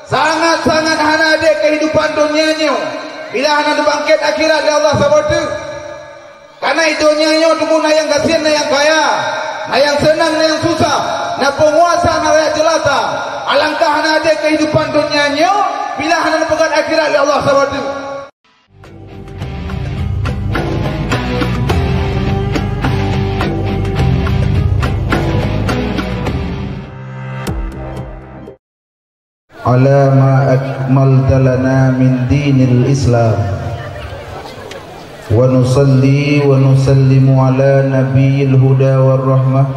sangat-sangat hana ada kehidupan dunianya. Bila hana bangkit akhirat ya Allah sabatu. Karena dunianya tunggu na yang kasihan na yang kaya, na yang senang na yang susah, na penguasa na rakyat jelata. Alangkah hana ada kehidupan dunianya bila hana bangkit akhirat ya Allah sabatu. Ala ma akmalta lana min dinil Islam wa nusalli wa nusallimu ala nabiyil huda war rahmah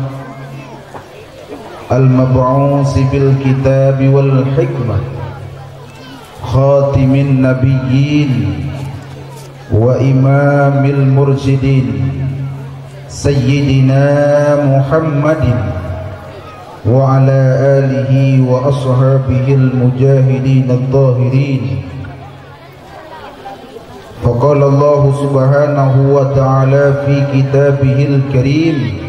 al mab'uus bil kitab wal hikmah khatimin nabiyyin wa imamil mursyidin sayyidina Muhammadin wa ala alihi wa ashabihil mujahidin al-zahirin. Faqala Allah subhanahu wa ta'ala fi kitabihil karim,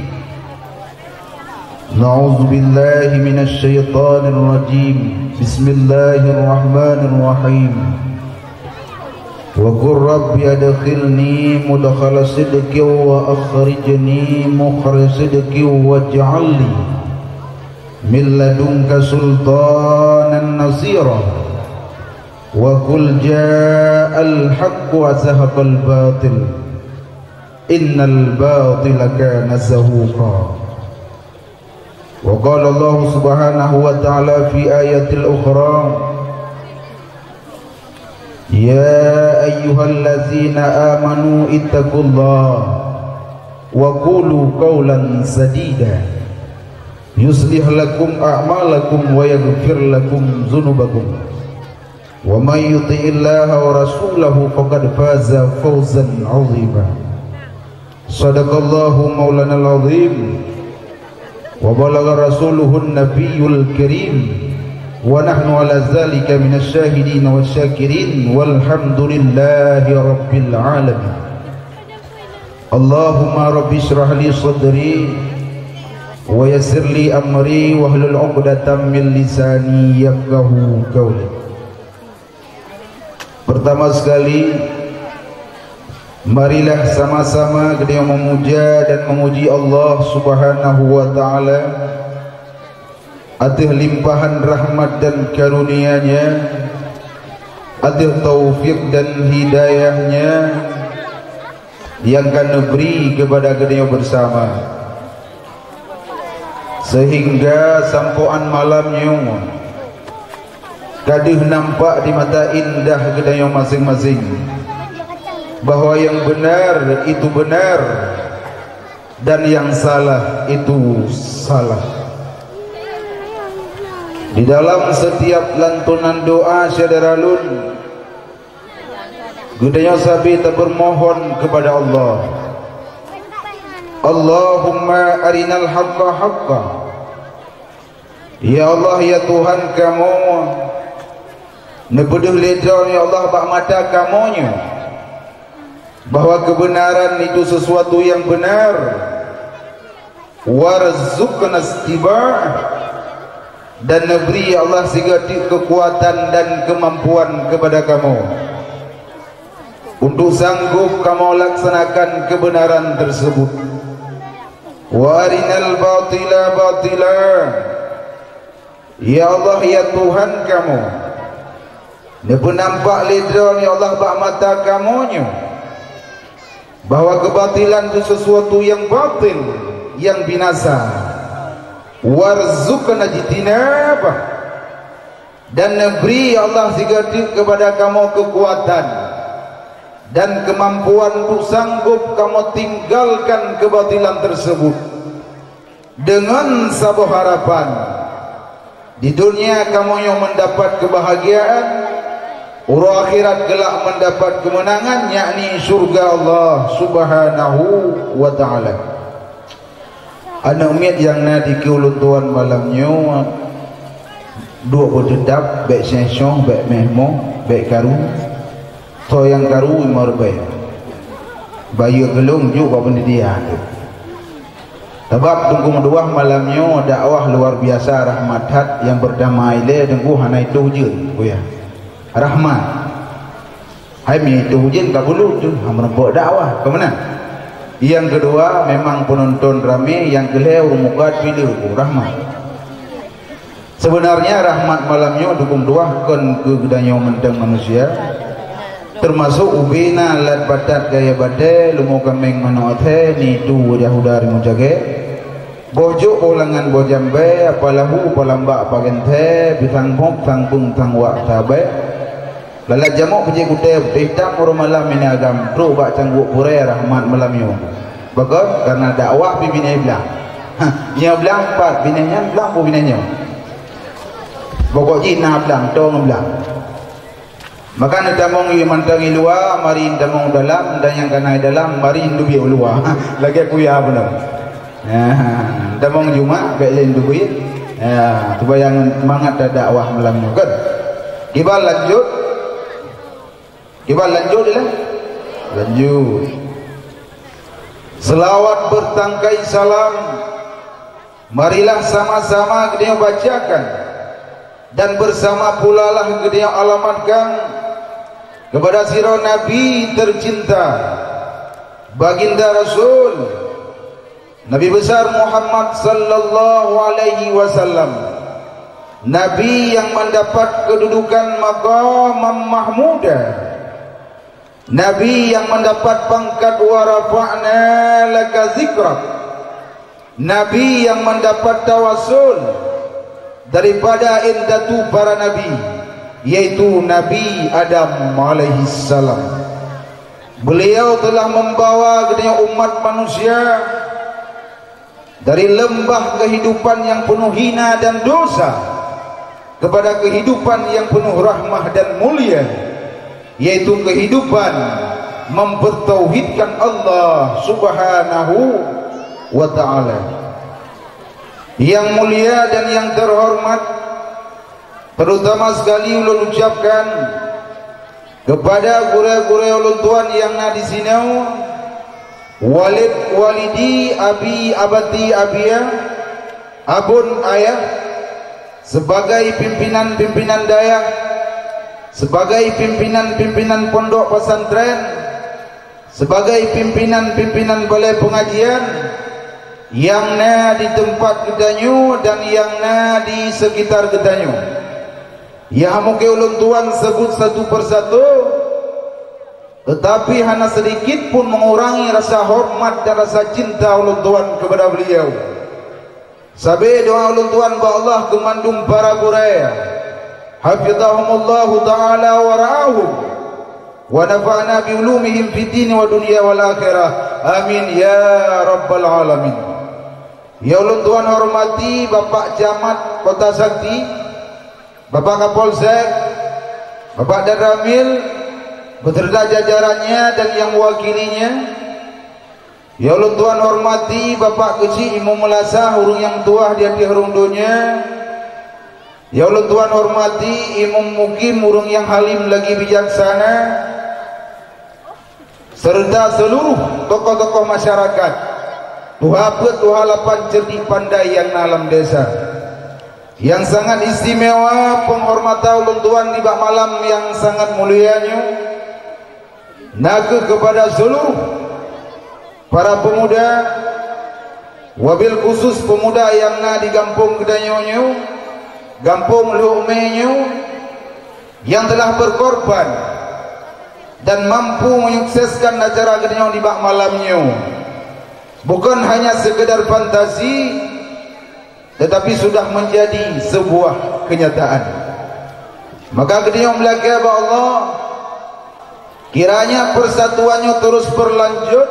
na'udzu billahi minasy syaithanir rajim, bismillahirrahmanir rahim. Wa qur rabbi adkhilni mudkhala sidqin wa akhrijni mukhraj sidqin waj'alni min ladunka sultanan nasira wa qul ja'al haqqu wa zahaqal batil innal batila kana zahuqa. Wa qala Allah subhanahu wa ta'ala fi ayatil ukhra, ya ayyuhallazina amanu ittaqullaha wa qulu qawlan sadida yuslih lakum a'malakum wa yaghfir lakum dzunubakum wa may yuti'illaha wa rasulahu faqad faza fawzan 'azima. Shadaqallahu maulanal azim wa balagha rasuluhun nabiyyul karim wa nahnu ala dzalika minasy syahidin wasyakirin walhamdulillahi rabbil alamin. Allahumma rabbi shrah li sadri wa yassir li amri wa hlul 'uqdatam min lisani yafqahu qawli. Pertama sekali, marilah sama-sama kita memuja dan memuji Allah subhanahu wa ta'ala atas limpahan rahmat dan karunia-Nya, atas taufik dan hidayahnya yang akan beri kepada kita bersama, sehingga sampuan malamnya kadih nampak di mata indah kita yang masing-masing bahwa yang benar itu benar dan yang salah itu salah. Di dalam setiap lantunan doa syadaralun gudanya sabi kita bermohon kepada Allah, Allahumma arinal haqqa haqqa. Ya Allah, ya Tuhan kamu, nebeduh ledar ya Allah bak mata kamunya bahwa kebenaran itu sesuatu yang benar, warzuqna istiba', dan beri ya Allah segala kekuatan dan kemampuan kepada kamu untuk sanggup kamu laksanakan kebenaran tersebut. Wa arinal batila batila. Ya Allah, ya Tuhan kamu, nebu nampak lidron ya Allah bak mata kamunya bahwa kebatilan itu sesuatu yang batil, yang binasa. Warzuqna jitinaba, dan beri ya Allah segala kepada kamu kekuatan dan kemampuan untuk sanggup kamu tinggalkan kebatilan tersebut dengan sebuah harapan di dunia kamu yang mendapat kebahagiaan, urus akhirat kelak mendapat kemenangan, yakni surga Allah subhanahu wa ta'ala. Anak umiat yang nadi ke ulun tuan malamnya dua berdedap, baik sensyong, baik mehmoh, baik karu. So yang karu imar baik bayi gelung juga benda dia. Sebab tunggu dua malamnya dakwah luar biasa rahmat hat yang berdamai le tunggu hana itu je ya. Rahmat. Hai mi itu hujan tak perlu tu menempuh dakwah ke mana? Yang kedua memang penonton ramai, yang kelihau muka pilih rahmat. Sebenarnya rahmat malamnya dukung dua kon ke gedanya mentang manusia. Termasuk ubina lat batat gaya badai lumu kameng manote ni tu dia hudari mujage bojo ulangan bojambe apalahu palamba pagente bitang bok tangpung tangwa tabe lala jamuk puji kute hitam ur malam ini agam pro bak canggu pure rahmat malam yo bagus karena dakwah bibine bilang nya bilang empat binenya bilang bu binenya pokok jina bilang tong bilang. Maka nak damong mantangi luar, mari damong dalam, dan yang kena dalam, mari dubi luar. Lagi aku ya benar. Damong Jumat, belain dubi. Tu bayang semangat dakwah malam ni. Kan? Kita lanjut. Kita lanjut lah. Lanjut. Selawat bertangkai salam. Marilah sama-sama kita bacakan. Dan bersama pula lah kita alamatkan kepada sirah Nabi tercinta baginda Rasul Nabi besar Muhammad sallallahu alaihi wasallam, Nabi yang mendapat kedudukan maqam mahmudah, Nabi yang mendapat pangkat wa rafa'na laka zikrak, Nabi yang mendapat tawasul daripada indatu para nabi, yaitu Nabi Adam alaihi salam. Beliau telah membawa kepada umat manusia dari lembah kehidupan yang penuh hina dan dosa kepada kehidupan yang penuh rahmah dan mulia, yaitu kehidupan mempertauhidkan Allah subhanahu wa ta'ala. Yang mulia dan yang terhormat, terutama sekali ulun ucapkan kepada guru-guru ulun tuan yang ada di sini, walid walidi abi abati abia, abun ayah, sebagai pimpinan-pimpinan daya, sebagai pimpinan-pimpinan pondok pesantren, sebagai pimpinan-pimpinan balai pengajian yang na di tempat Kedanyu dan yang na di sekitar Kedanyu. Ya mungkin ulun tuan sebut satu persatu, tetapi hanya sedikit pun mengurangi rasa hormat dan rasa cinta ulun tuan kepada beliau. Sabe doa ulun tuan ba Allah kemandung para guraya, hafizahumullah taala wa ra'ahum wa nafa'na bi ulumihim fid din wa dunya wal akhirah. Amin ya rabbal alamin. Ya ulun tuan hormati Bapak Camat Kota Sakti, Bapak Kapolsek, Bapak Danramil beserta jajarannya dan yang mewakilinya. Ya ulun tuan hormati Bapak Kecil Imam Melasah, urung yang tua di hati harung dunia. Ya ulun tuan hormati Imam Mukim, urung yang halim lagi bijaksana, serta seluruh tokoh-tokoh masyarakat, tuha lapan cerdik pandai yang dalam desa. Yang sangat istimewa penghormatan ulun tuan di bak malam yang sangat mulianya, naga kepada seluruh para pemuda, wabil khusus pemuda yang na di kampung Kedanyonyo, kampung Lumenyo, yang telah berkorban dan mampu menyukseskan acara Kedanyo di bak malamnya. Bukan hanya sekedar fantasi, tetapi sudah menjadi sebuah kenyataan. Maka Kedanyo melagi ya Allah, kiranya persatuannya terus berlanjut,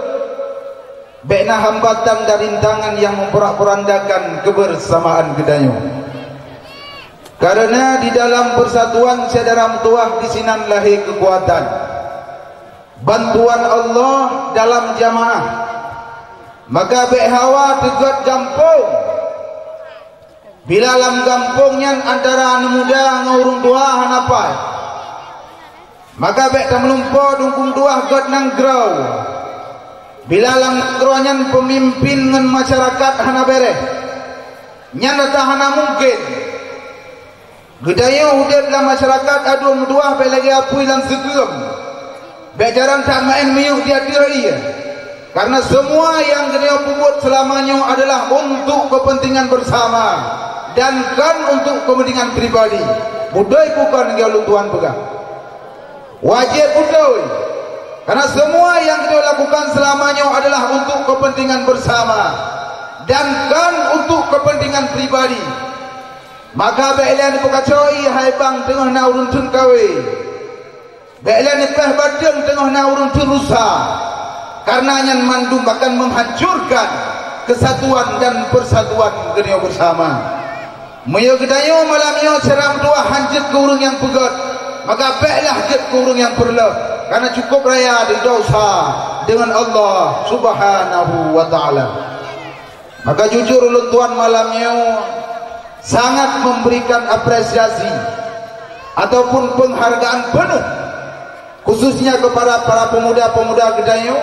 bena hambatan dan rintangan yang memporak-porandakan kebersamaan Kedanyo. Karena di dalam persatuan saudara tuah di sinan lahir kekuatan, bantuan Allah dalam jamaah. Maka bek hawa tegat kampung, bila dalam kampungnya antara anak muda ngurung tua hanapai, maka bek tak melumpur dungkung tua god nang grau. bila lam keruanyan pemimpin dengan masyarakat hana bereh nyana hana mungkin gedaya udah dalam masyarakat aduh meduah lagi apu ilang segem bejaran tak main miyuk dia tirai karena semua yang gedaya buat selamanya adalah untuk kepentingan bersama dan kan untuk kepentingan pribadi budai bukan dia Tuhan pegang wajib budai karena semua yang kita lakukan selamanya adalah untuk kepentingan bersama dan kan untuk kepentingan pribadi. Maka be'lan dipakacoi hai bang tengah na urun tun kawe. Be'lan dipeh badeng tengah na urun tun rusa. Karena yang mandum akan menghancurkan kesatuan dan persatuan dunia bersama. Meyo gedayo malamnya ceram dua hancur ke urang yang pegat. Maka be'lah hancur ke urang yang perlu. Karena cukup raya di dosa dengan Allah Subhanahu wa taala. Maka jujur ulun tuan malamnya sangat memberikan apresiasi ataupun penghargaan penuh khususnya kepada para pemuda-pemuda Gedayo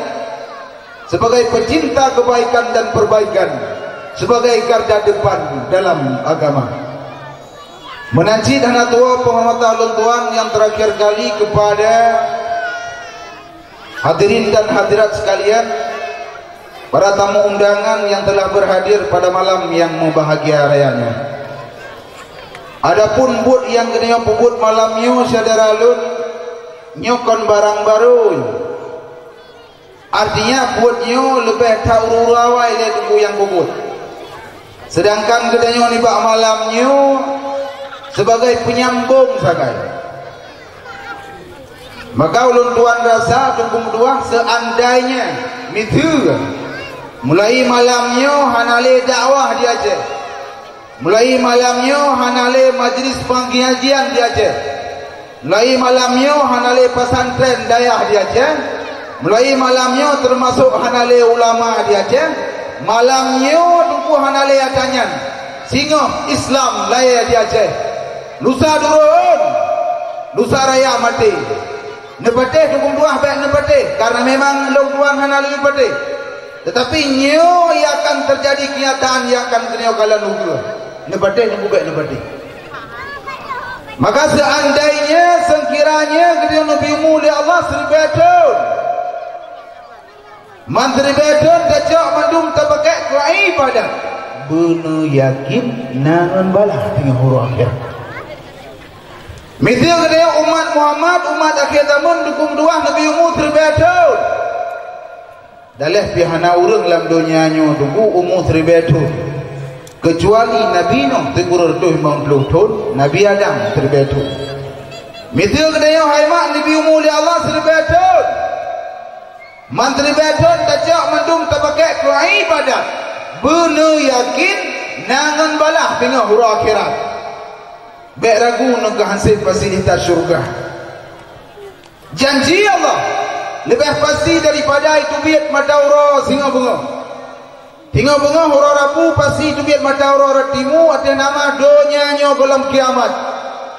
sebagai pecinta kebaikan dan perbaikan, sebagai garda depan dalam agama. Menanci dan tua penghormatan ulun tuan yang terakhir kali kepada hadirin dan hadirat sekalian, para tamu undangan yang telah berhadir pada malam yang membahagia rayanya. Adapun buat yang kena pebut malamnya saudara lun nyokon barang baru. Artinya buatnya lebih tahu rawai dia tunggu yang pebut. Sedangkan kedanya ni bak malamnya sebagai penyambung sagai. Maka ulun tuan rasa tunggu dua seandainya mitu mulai malamnya hanale dakwah dia aja. Mulai malamnya hanale majlis pengajian dia aja. Mulai malamnya hanale pesantren dayah dia aja. Mulai malamnya termasuk hanale ulama dia aja. Malamnya tunggu hanale atanyan. Singo Islam laya dia aja. Lusa turun. Lusa raya mati. Nepatih tunggu dua baik nepatih karena memang luan hanale nepatih. Tetapi nyo ia akan terjadi kenyataan yang akan kena kalian nunggu. Nepatih nunggu baik nepatih. Maka seandainya sekiranya kita Nabi mulia Allah serbetul mantri betul tajak mandum tabakai kuai pada benar yakin nangan balah dengan huruf akhir. Misal dia umat Muhammad umat akhir zaman dukung dua Nabi umur terbetul dalah pihana urang dalam dunianya dukung umur terbetul kecuali Nabi Nuh tegur tuh memang tahun Nabi Adam terbetul. Misal dia haimak Nabi umur Allah terbetul mantri betul tajak mandum tabakai kuai ibadat benar yakin nangan balah dengan huruf akhirat. Baik ragu nak hasil fasilitas syurga. Janji Allah lebih pasti daripada itu biat mata ura singa bunga. Singa bunga hura rabu pasti itu biat mata ura ratimu ada nama donyanya dalam kiamat.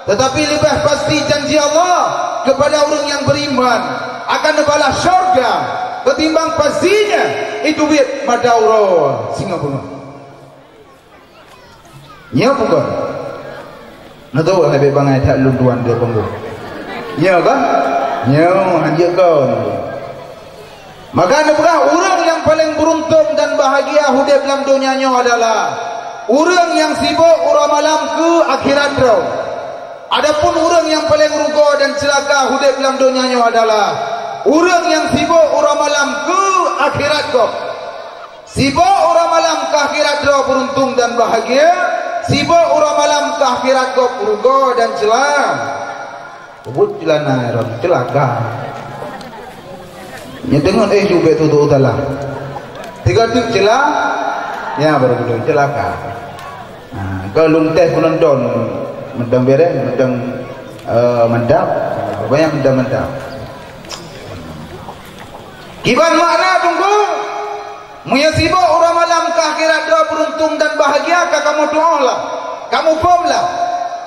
Tetapi lebih pasti janji Allah kepada orang yang beriman akan balas syurga ketimbang pastinya itu biat mata ura singa bunga. Nya bukan. Nak tahu lebih bangai tak lunduan dia panggung. Ya kan? Ya, hanya kau. Maka apakah orang yang paling beruntung dan bahagia hidup dalam dunianya adalah orang yang sibuk urang malam ke akhirat roh. Adapun orang yang paling rugi dan celaka hidup dalam dunianya adalah orang yang sibuk urang malam ke akhirat roh. Sibuk urang malam ke akhirat roh beruntung dan bahagia. Sibuk orang malam ke akhirat kau rugo dan celah. Ubud celana ron celaka. Nyedengon juga tu utalah. Tiga tu celah, ya baru betul celaka. Kalau teh penonton mendang beres, mendang mendap, banyak mendap. Kiban makna tunggu. Muya sibuk orang malam ke akhirat doa beruntung dan bahagia kamu doalah, kamu formlah.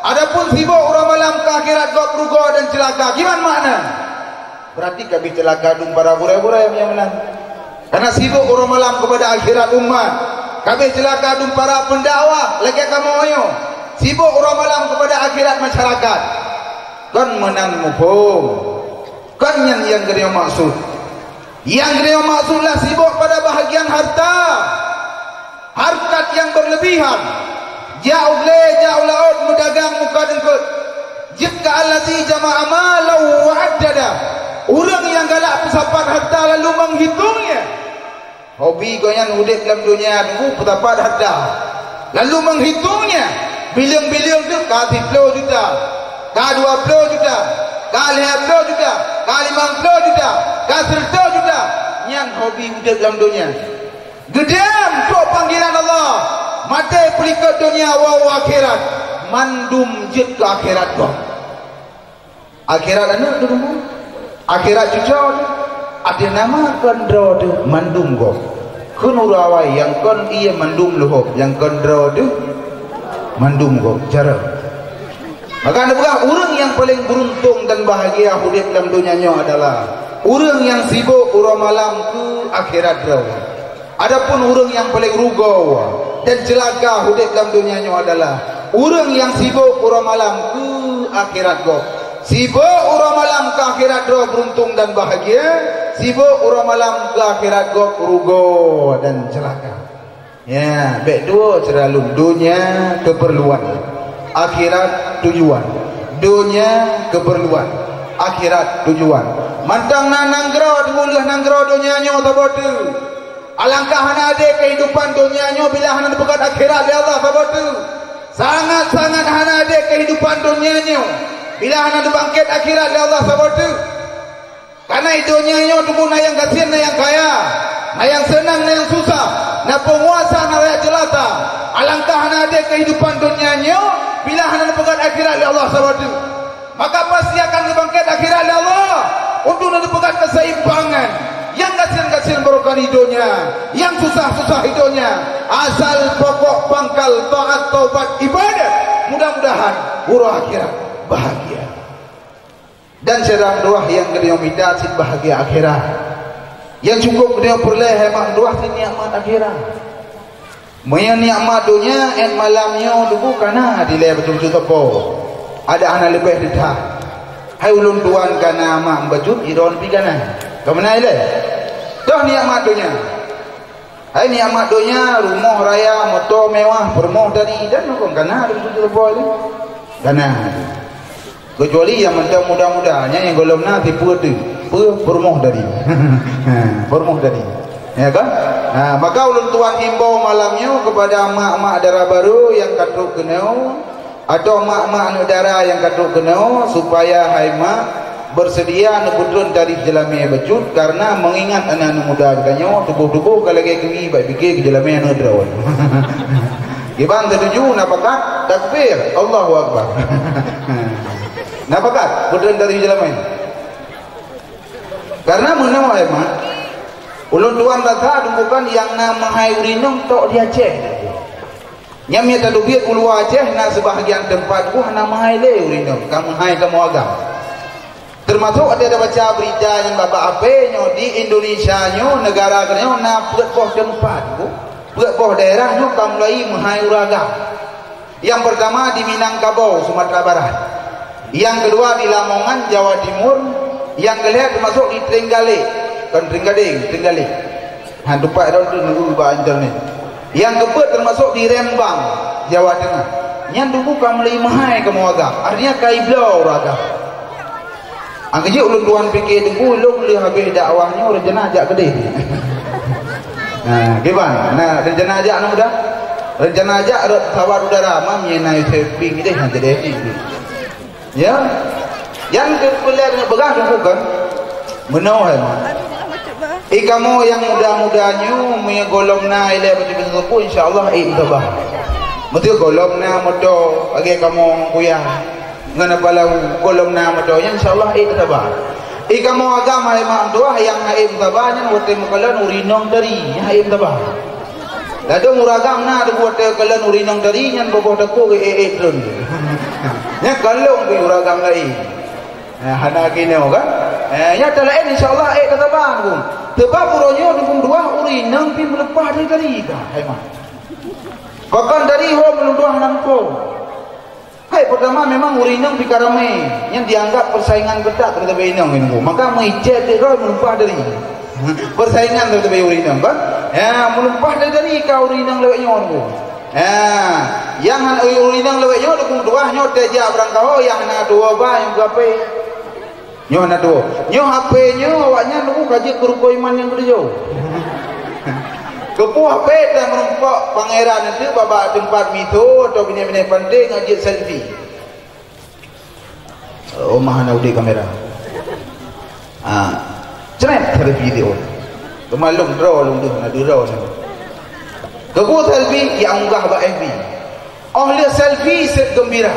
Adapun sibuk orang malam ke akhirat doa berugo dan celaka, gimana makna? Berarti kami celaka dung para burai-burai yang menang. Karena sibuk orang malam kepada akhirat umat. Kami celaka dum para pendakwah lagi kamu ayo. Sibuk orang malam kepada akhirat masyarakat. Kan menang mufhum. Kan yang dia maksud. Yang dia maksudlah sibuk pada bahagian harta. Harkat yang berlebihan. Jauh laut mendagang muka dengkut. Jika allazi jama'a malau wa'addada. Orang yang galak pesapar harta lalu menghitungnya. Hobi goyan hidup dalam dunia tunggu pesapar harta. Lalu menghitungnya. Bilion-bilion tu ka 10 juta, ka 20 juta, ka 50 juta, ka 50 juta, ka 100 juta. Yang hobi hidup dalam dunia. Gedam tu panggilan Allah. Mati pelikat dunia wa akhirat. Mandum jid ke akhirat kau. Akhirat anu tu dulu. Akhirat cucau tu. Ada nama kondro tu mandum kau. Kunurawai yang kon ia mandum luhuk, yang kondro tu mandum kau. Cara. Maka anda bukan orang yang paling beruntung dan bahagia hidup dalam dunianya adalah orang yang sibuk urang malam ke akhirat kau. Adapun orang yang paling rugau dan celaka hidup dalam dunianya adalah orang yang sibuk urang malam ke akhirat kau. Sibuk urang malam ke akhirat kau beruntung dan bahagia. Sibuk urang malam ke akhirat kau rugau dan celaka. Ya, baik dua ceralum. Dunia keperluan, akhirat tujuan. Dunia keperluan, akhirat tujuan. Mantang nanggro dimulih nanggro dunianya tabotu. Alangkah hana ada kehidupan dunianya bila hana dekat akhirat dia Allah tabotu. Sangat-sangat hana ada kehidupan dunianya bila hana dibangkit akhirat dia Allah tabotu. Karena dunianya tunggu na yang kasihan na yang kaya, na yang senang na yang susah, na penguasa na rakyat jelata. Alangkah hana ada kehidupan dunianya bila hana dekat akhirat dia Allah tabotu. Maka pasti akan dibangkit akhirat dia Allah untuk dekat keseimbangan. Yang kasihan-kasihan barokah hidupnya, yang susah-susah hidupnya, asal pokok pangkal taat taubat ibadat, mudah-mudahan huruf akhirat bahagia. Dan sedang doa yang kedua minta sid bahagia akhirat. Yang cukup dia perleh hemat doa si nikmat akhirat. Moya nikmat dunia et malamnya dulu kana dileh betul-betul tepo. Ada anak lebih dah. Hai ulun tuan kana mak bajut iron pigana. Kemana ile? Dah nikmat dunia. Hai nikmat dunia, rumah raya, motor mewah, bermoh dari dan kau kana betul-betul boleh. Kana. Kecuali yang macam mudah-mudahnya yang golong na tipu tu. Bermoh dari. Bermoh dari. Ya kan? Nah, maka ulun tuan himbau malamnya kepada mak-mak darah baru yang katuk kenau atau mak-mak negara yang katuk kenau supaya hai mak bersedia nebutun dari jelame becut karena mengingat anak-anak muda katanya tubuh-tubuh kalau lagi kami baik fikir ke jelame anak derawan. Gimana tertuju napakat takbir Allahu Akbar. Napakat betun dari jelame. Karena menau ai mak ulun tuan rasa bukan yang nama hai urinong tok dia Aceh. Nyamnya tadu biar ulu Aceh na sebahagian tempat ku nama hai le urinong kamu hai kamu agam. Termasuk ada baca berita yang bapak apenya di Indonesia nyo negara kenyo na buat boh tempat ku buat boh daerah nyo kamu mulai mahai uragam. Yang pertama di Minangkabau Sumatera Barat, yang kedua di Lamongan Jawa Timur, yang kelihatan termasuk di Trenggale kan Trenggale tempat itu nunggu banjir ni. Yang keempat termasuk di Rembang Jawa Tengah. Yang dulu kamu mulai mahai kamu agam artinya kaiblau uragam. Angkanya ulun tuan fikir tunggu ulun boleh habis dakwahnya rencana ajak gede. Nah, gimana? Nah, rencana ajak nak dah. Rencana ajak tawar udara mamnya naik seping deh nanti deh. Ya. Yang kedua begang tunggu kan. Menawai. Kamu yang muda-mudanya punya golong na ile betul-betul pun insya-Allah tabah. Betul golong na moto bagi kamu kuyang. Ngana balau golong nama doanya insyaallah tabah. Kamu agama imam doa yang haim tabahnya wote mukalan urinong dari haim tabah. Lado muragam na do wote kalan urinong dari nyan boboh dako ke trun. Nya kalong ke uragam lain. Hana kene kan? Ya talain insyaallah tabah ku. Tebab uronyo dukung dua uri nang pi melepah dari ka. Hai mak. Bahkan dari ho melunduah nampo. Hai pertama memang uri nang pi karame yang dianggap persaingan ketat terhadap inang ini. Maka mengicet dia melepah dari. Persaingan terhadap uri nang kan? Ya, melepah dari ka uri nang lewat nyon. Yang urinang lewat nyo dukung dua nyo teja berangkau yang na dua ba yang gape nyo na dua nyo HP nyo awaknya nunggu kaji kerupa iman yang kerja kepu HP dan merempok pangeran itu babak tempat mito atau bini-bini penting ngajit selfie mahana udah kamera cenet ada video kemalung draw lunduh na draw kepu selfie yang unggah ba FB. Oh lihat selfie set gembira.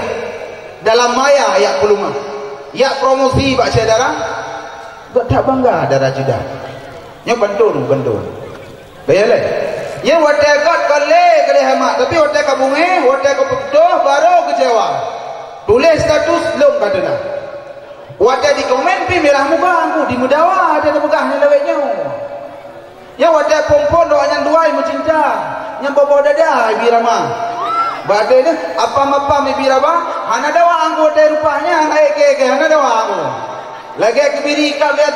Dalam maya yak pelumah. Yak promosi bak saudara. Tak bangga darah judah. Nya bantul. Bayale. Nya watai kat kale kale hemat tapi watai ka bunge, watai ka pedoh baru kecewa. Tulis status belum kadana. Watai di komen pi merah muka aku di mudawa ada begahnya lewetnya. Ya watai pompon doanya duai mencinta. Yang bawa dada birama badai ni apa-apa mi birama hana dawa anggo de rupanya naik ke hana dawa anggo lagi kebiri kap lihat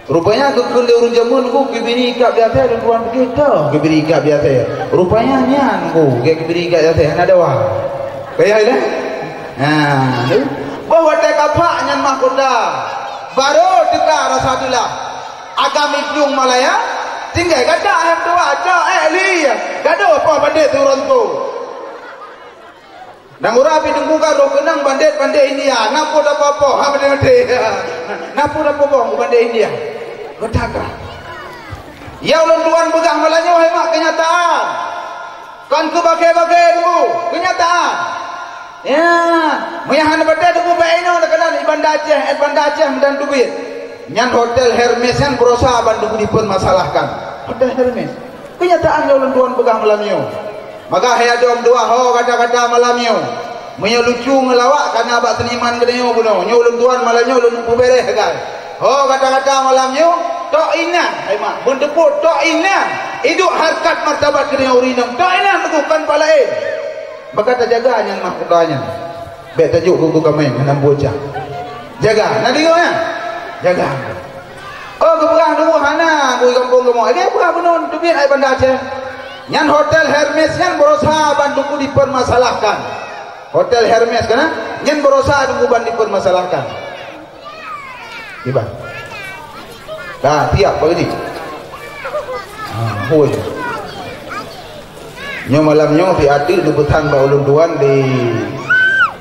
rupanya kekul de urun jamun ku kebiri kap lihat dan tuan kita kebiri kap lihat rupanya nyan ku kebiri kap lihat hana dawa kaya ini bawa de kapak nyan mahkoda baru teka rasa itulah agami piung Malaya tinggal kata ayam tu aja li gaduh apa bandit turun tu nang urapi tunggu karo kenang bandit India napo apa ha bandit napo apa bandit India ketaka ya ulun tuan begah malanyo hai mak kenyataan kan ke bagai-bagai tu kenyataan ya meyahan bandit tu baino dekat Bandar Aceh dan duit nyan hotel Hermes kan berusaha bantu dipun masalahkan hotel Hermes kenyataan ulun tuan pegang malamnya maka hay ada om dua ho kata-kata malamnya menyo lucu ngelawak karena abak seniman gedenyo buno nyo ulun tuan malamnya ulun pubereh kan ho kata-kata malamnya tok inan hai mak bendeput tok inan hidup harkat martabat gedenyo urinam tok inan bukan palain maka terjaga nyan mahkotanya bet tajuk kuku kami enam bocah jaga nanti kau ya jaga. Oh kebukaan dulu hana kui kampung kamu. Dia bukan benon duit ai Bandar Aceh. Nyan hotel Hermes nyan berusaha bantuku dipermasalahkan. Hotel Hermes kana nyan berusaha tunggu bantu dipermasalahkan. Tiba. Dah tiap pagi ni. Hoi. Nyo malam nyo di ati di petang ba ulun tuan di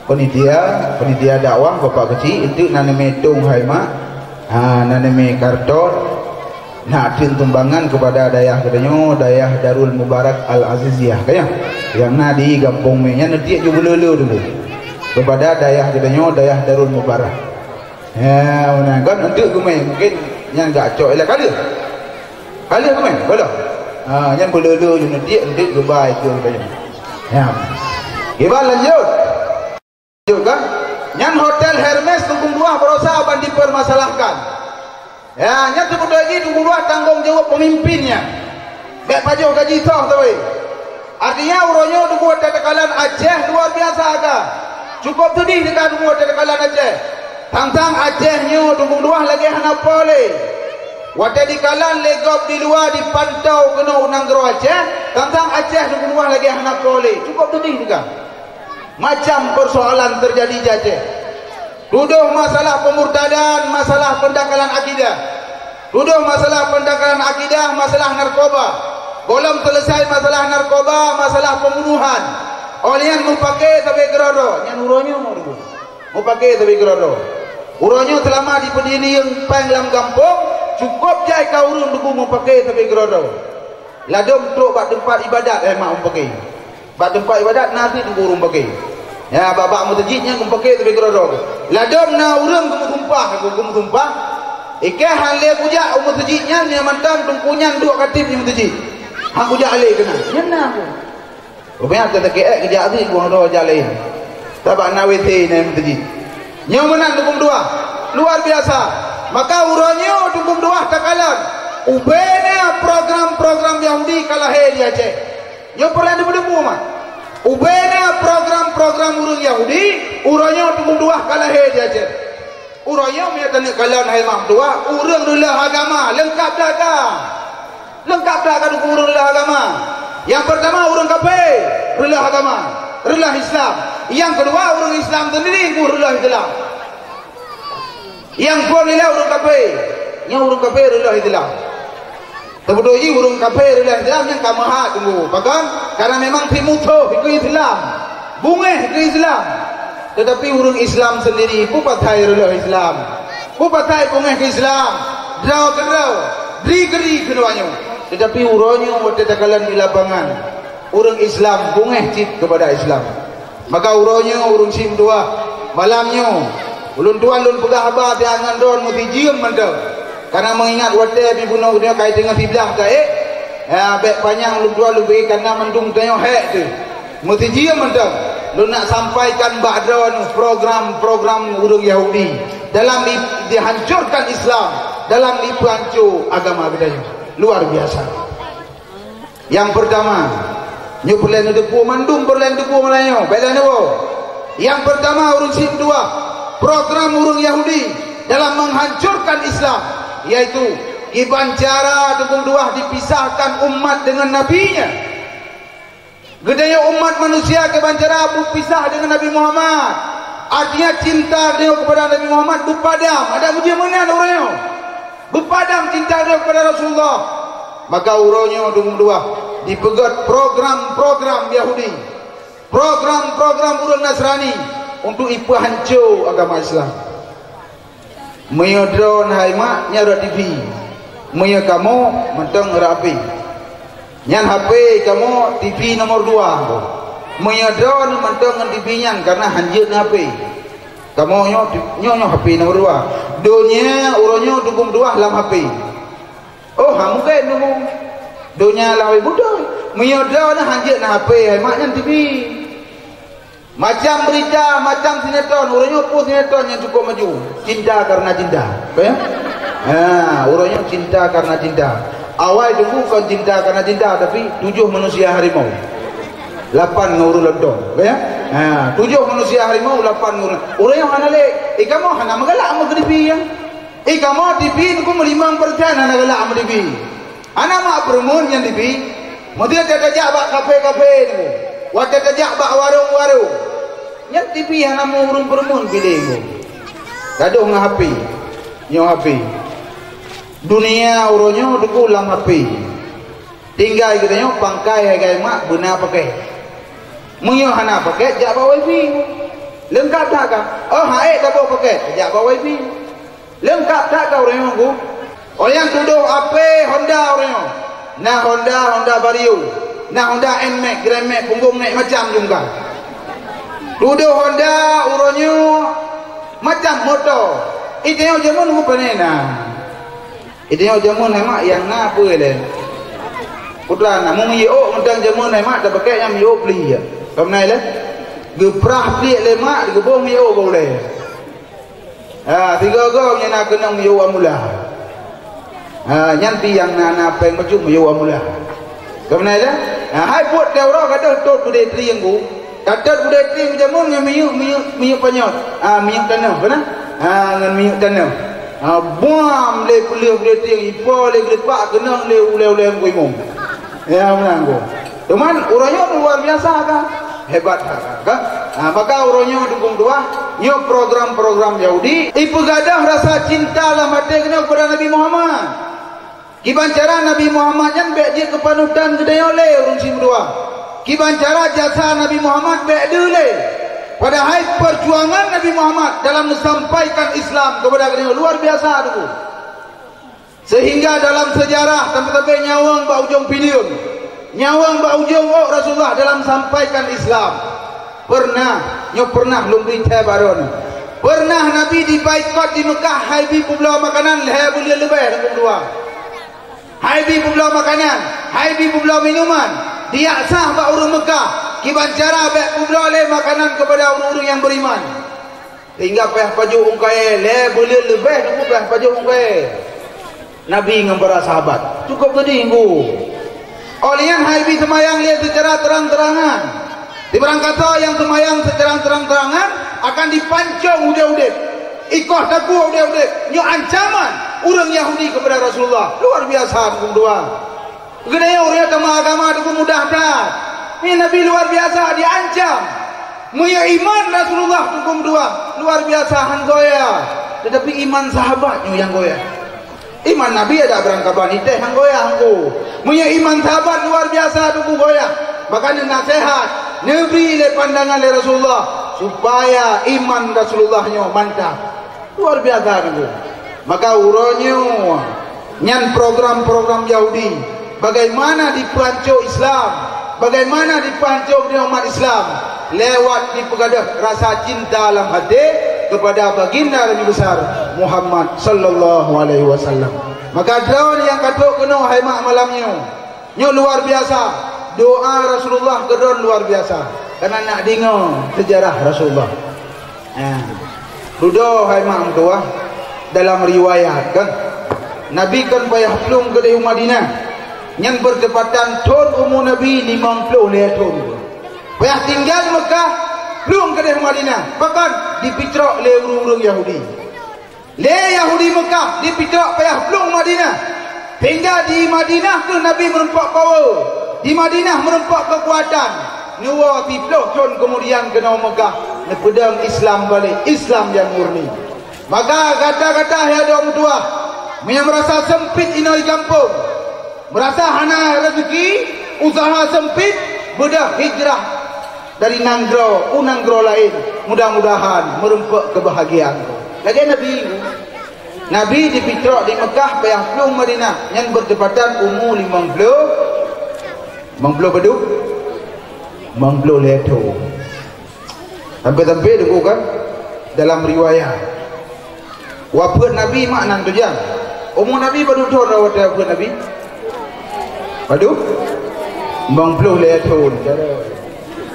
penitia dakwah bapak kecil itu naname tung hai mak naname karton nak tumbangan kepada dayah katanya dayah Darul Mubarak Al Aziziyah kaya yang di kampung nya nanti juga dulu kepada dayah katanya dayah Darul Mubarak ya kan untuk kumai mungkin yang enggak cok elak kali kumai boleh yang belulu nanti untuk goodbye itu katanya ya gimana lanjut kan nyan hotel Hermes tunggu dua berusaha bandi permasalahkan ya nyan tunggu lagi tunggu dua tanggung jawab pemimpinnya gak pajak gaji toh tapi artinya uronyo tunggu tekalan Aceh luar biasa agak cukup tu di dekat tunggu tekalan Aceh tang Aceh nyo tunggu dua lagi hana boleh wadah di kalan legop di luar dipantau kena unang gero Aceh tang Aceh tunggu dua lagi hana boleh cukup tu di dekat macam persoalan terjadi Aceh tuduh masalah pemurtadan masalah pendangkalan akidah tuduh masalah pendangkalan akidah masalah narkoba belum selesai masalah narkoba masalah pembunuhan olian memakai sampai gerodo yang uronyo mau pakai sampai gerodo uronyo selama di pendiri yang penglam kampung cukup jai kaurun duku memakai sampai gerodo ladom truk bak tempat ibadat mak memakai bak tempat ibadat nasi tunggu urung pakai ya babak mutajidnya kum pakai tapi gerodok ladom na urang kum tumpah ike hale kuja mutajidnya ni mantam tungkunyan dua katib ni mutajid hang kuja ale kena nyana aku rupanya kata ke kerja ati gua ndo jalain tabak nawiti ni mutajid nyo menang hukum dua luar biasa Maka uranya dukung doa takalan. Ubena program-program Yahudi kalahir di Aceh. Yo pernah debu-debu mah. Ubena program-program urang Yahudi, uranya dukung doa kalahir di Aceh. Uranya mia tanya kalan hai mak doa, urang rela agama lengkap dah kan? Lengkap dah kan dukung urang rela agama? Yang pertama urang kafir, rela agama, rela Islam. Yang kedua urang Islam sendiri rela Islam. Yang kedua rela urang kafir, yang urang kafir rela Islam. Tebudoi urang kafir rela Islam yang kamaha tunggu. Bahkan karena memang pimuto ke Islam, bungeh ke Islam. Tetapi urang Islam sendiri pun patai rela Islam, pun patai bungeh ke Islam. Draw ke draw, dri keduanya. Tetapi urangnya waktu takalan di lapangan, urang Islam bungeh cip kepada Islam. Maka urangnya urang sim dua malamnya ulun tuan ulun pegah abah dia angan don mesti jiam mantap. Karena mengingat waktu di bunuh dia kait dengan sebelah tak bek panjang ulun tuan ulun pergi karena mendung tanya hek tu. Mesti jiam mantap. Ulun nak sampaikan background program-program urang Yahudi dalam dihancurkan Islam, dalam dihancur agama kita. Luar biasa. Yang pertama, nyu perlen depu mandung perlen depu Melayu. Bela nebo. Yang pertama urang sim dua, program urang Yahudi dalam menghancurkan Islam, yaitu iban cara dukung dua dipisahkan umat dengan nabinya. Gedenya umat manusia keban cara berpisah dengan Nabi Muhammad. Artinya cinta dia kepada Nabi Muhammad berpadam. Ada ujian mana orangnya? Berpadam cinta dia kepada Rasulullah. Maka urangnya dukung dua dipegat program-program Yahudi, program-program urang Nasrani untuk ipu hancur agama Islam. Menyodron hai mak nyara TV, menyod kamu mentang rapi. Nyan HP kamu TV nomor 2. Menyodron mentang TV nyan karena hanjut HP. Kamu nyo HP nomor 2. Dunia urangnya dukung dua dalam HP. Oh, ha mungkin nunggu. Dunia lawi budak. Menyodron hanjut HP hai mak nyan TV. Macam berita, macam sinetron, urangnya pun sinetron yang cukup maju. Cinta karena cinta. Ya? Urangnya cinta karena cinta. Awal itu bukan cinta karena cinta, tapi 7 manusia harimau. 8 nguru lodong. Ya? 7 manusia harimau, 8 nguru. Urangnya hana le, kamu hana magalak sama TV ya. Kamu TV itu 5% hana galak sama TV. Hana mak bermun yang TV. Mesti ada kajak bak kafe-kafe itu. Waktu kejak bak warung-warung. Yang TV hana mau urung bermun pilih ko. Gaduh ngah HP. Nyo HP. Dunia uronyo duku lam HP. Tinggal kita nyo pangkai hai mak guna pakai. Munyo hana pakai jak bawa wifi. Lengkap tak ka? Oh hae tak bawa pakai jak bawa wifi. Lengkap tak ka uronyo ku? Oh yang tuduh HP Honda uronyo. Nah Honda Vario. Nah Honda NMAX, Grand Max, punggung naik macam juga. Tuduh Honda uronyo macam motor. Itu jamun rupa nena. Itu jamun emak yang na apa le. Putra nak mu yo mentang jamun emak dah pakai yang yo beli ya. Kam nai le. Geprah beli le mak gebong yo boleh. Tiga go yang nak kena yo amula. Nyanti yang na peng macam yo amula. Kam nai le. Hai buat dia orang kata tot budai tri yang ku. Kata budai tri jamun yang miyu panyot. Miyu tanah, benar? Ngan miyu tanah. Buam le kuliah budai tri yang ipo le gelepak kenang le ule-ule yang kuimum. Ya benar ku. Cuman urangnya luar biasa kan? Hebat kan? Maka urangnya dukung dua. Nyo program-program Yahudi. Ipegadah rasa cinta lah mati kena kepada Nabi Muhammad. Kiban cara Nabi Muhammad yang baik dia kepanutan kedai oleh urang sim dua. Kiban cara jasa Nabi Muhammad baik dia oleh. Padahal perjuangan Nabi Muhammad dalam menyampaikan Islam kepada kedai luar biasa tu. Sehingga dalam sejarah sampai nyawang ba ujung piliun. Nyawang ba ujung Rasulullah dalam sampaikan Islam. Pernah belum berita baron. Pernah Nabi dibaikot di Mekah haibi pula makanan leher boleh lebih dengan dua. Haibi pula makanan, haibi pula minuman. Dia sah bak orang Mekah. Kiban cara bak pula le makanan kepada orang-orang yang beriman. Tinggal payah paju ungkai le boleh lebih tunggu payah paju ungkai. Nabi dengan para sahabat cukup tadi minggu. Olian haibi semayang lihat secara terang-terangan. Di barang kata yang semayang secara terang-terangan akan dipancung udah-udah. Ikoh taku udah-udah. Nyo ancaman orang Yahudi kepada Rasulullah. Luar biasa hukum doa. Gede orang agama itu mudah dah. Ini Nabi luar biasa diancam. Muya iman Rasulullah hukum doa. Luar biasa hanggoya. Tetapi iman sahabatnya yang goya. Iman Nabi ada berangkat banite hang goyah hangku. Punya iman sahabat luar biasa tuku goyah. Bahkan nasihat Nabi le pandangan le Rasulullah supaya iman Rasulullahnya mantap. Luar biasa tuku. Maka uronyo nyan program-program Yahudi bagaimana dipancung Islam, bagaimana dipancung di umat Islam lewat dipegadah rasa cinta dalam hati kepada baginda Nabi besar Muhammad sallallahu alaihi wasallam. Maka daun yang katuk kena haimak malamnya nyo luar biasa. Doa Rasulullah kedon luar biasa karena nak dengar sejarah Rasulullah. Rudo haimak doa dalam riwayat kan Nabi kan payah plung ke di Madinah yang bertepatan tahun umur Nabi 50 tahun. Payah tinggal Mekah belum ke Madinah, bahkan dipitrak oleh urung-urung Yahudi. Le Yahudi Mekah dipitrak payah belum Madinah. Hingga di Madinah tu Nabi merempak power. Di Madinah merempak kekuatan. Nuwa tiploh tahun kemudian ke Mekah, nepedang Islam balik, Islam yang murni. Maka kata-kata yang ada orang tua, yang merasa sempit ini di kampung, merasa hana rezeki, usaha sempit, bedah hijrah dari nanggro, unanggro lain. Mudah-mudahan merempak kebahagiaan. Lagi Nabi dipitrak di Mekah payah belum Madinah yang bertepatan umur 50 beduk 50 leto. Sampai-sampai dulu kan dalam riwayat wafat Nabi makna tu jang. Umur Nabi baru tahun rawat wafat Nabi. Aduh 50 leto.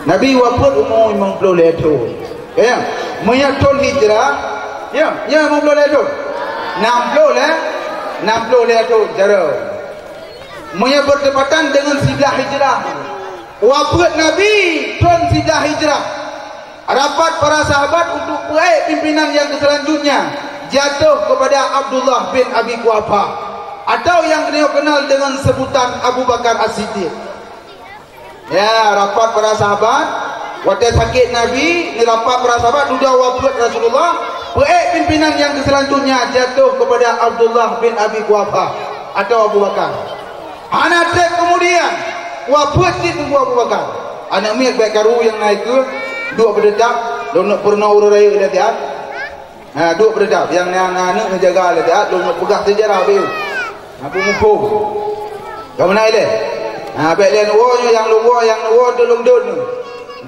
Nabi wafat umur 50 tahun. Ya, mayat tahun hijrah. Ya, 50 tahun. 60 tahun cara. Mayat bertepatan dengan siblah hijrah. Wafat Nabi tahun siblah hijrah. Rapat para sahabat untuk baik pimpinan yang selanjutnya jatuh kepada Abdullah bin Abi Quhafa atau yang dikenal dengan sebutan Abu Bakar As-Siddiq. Ya, rapat para sahabat waktu sakit Nabi, ni rapat para sahabat sudah wafat Rasulullah, baik pimpinan yang selanjutnya jatuh kepada Abdullah bin Abi Quhafa atau Abu Bakar. Anak kemudian wafat itu Abu Bakar. Anak miak baik karu yang naik ke dua berdedap, donok pernah urai latihan. Dua berdedap yang anak menjaga latihan, donok pegang sejarah biu. Apa mumpung? Kau naik deh. Baik lain uangnya yang luar yang luar tolong dun.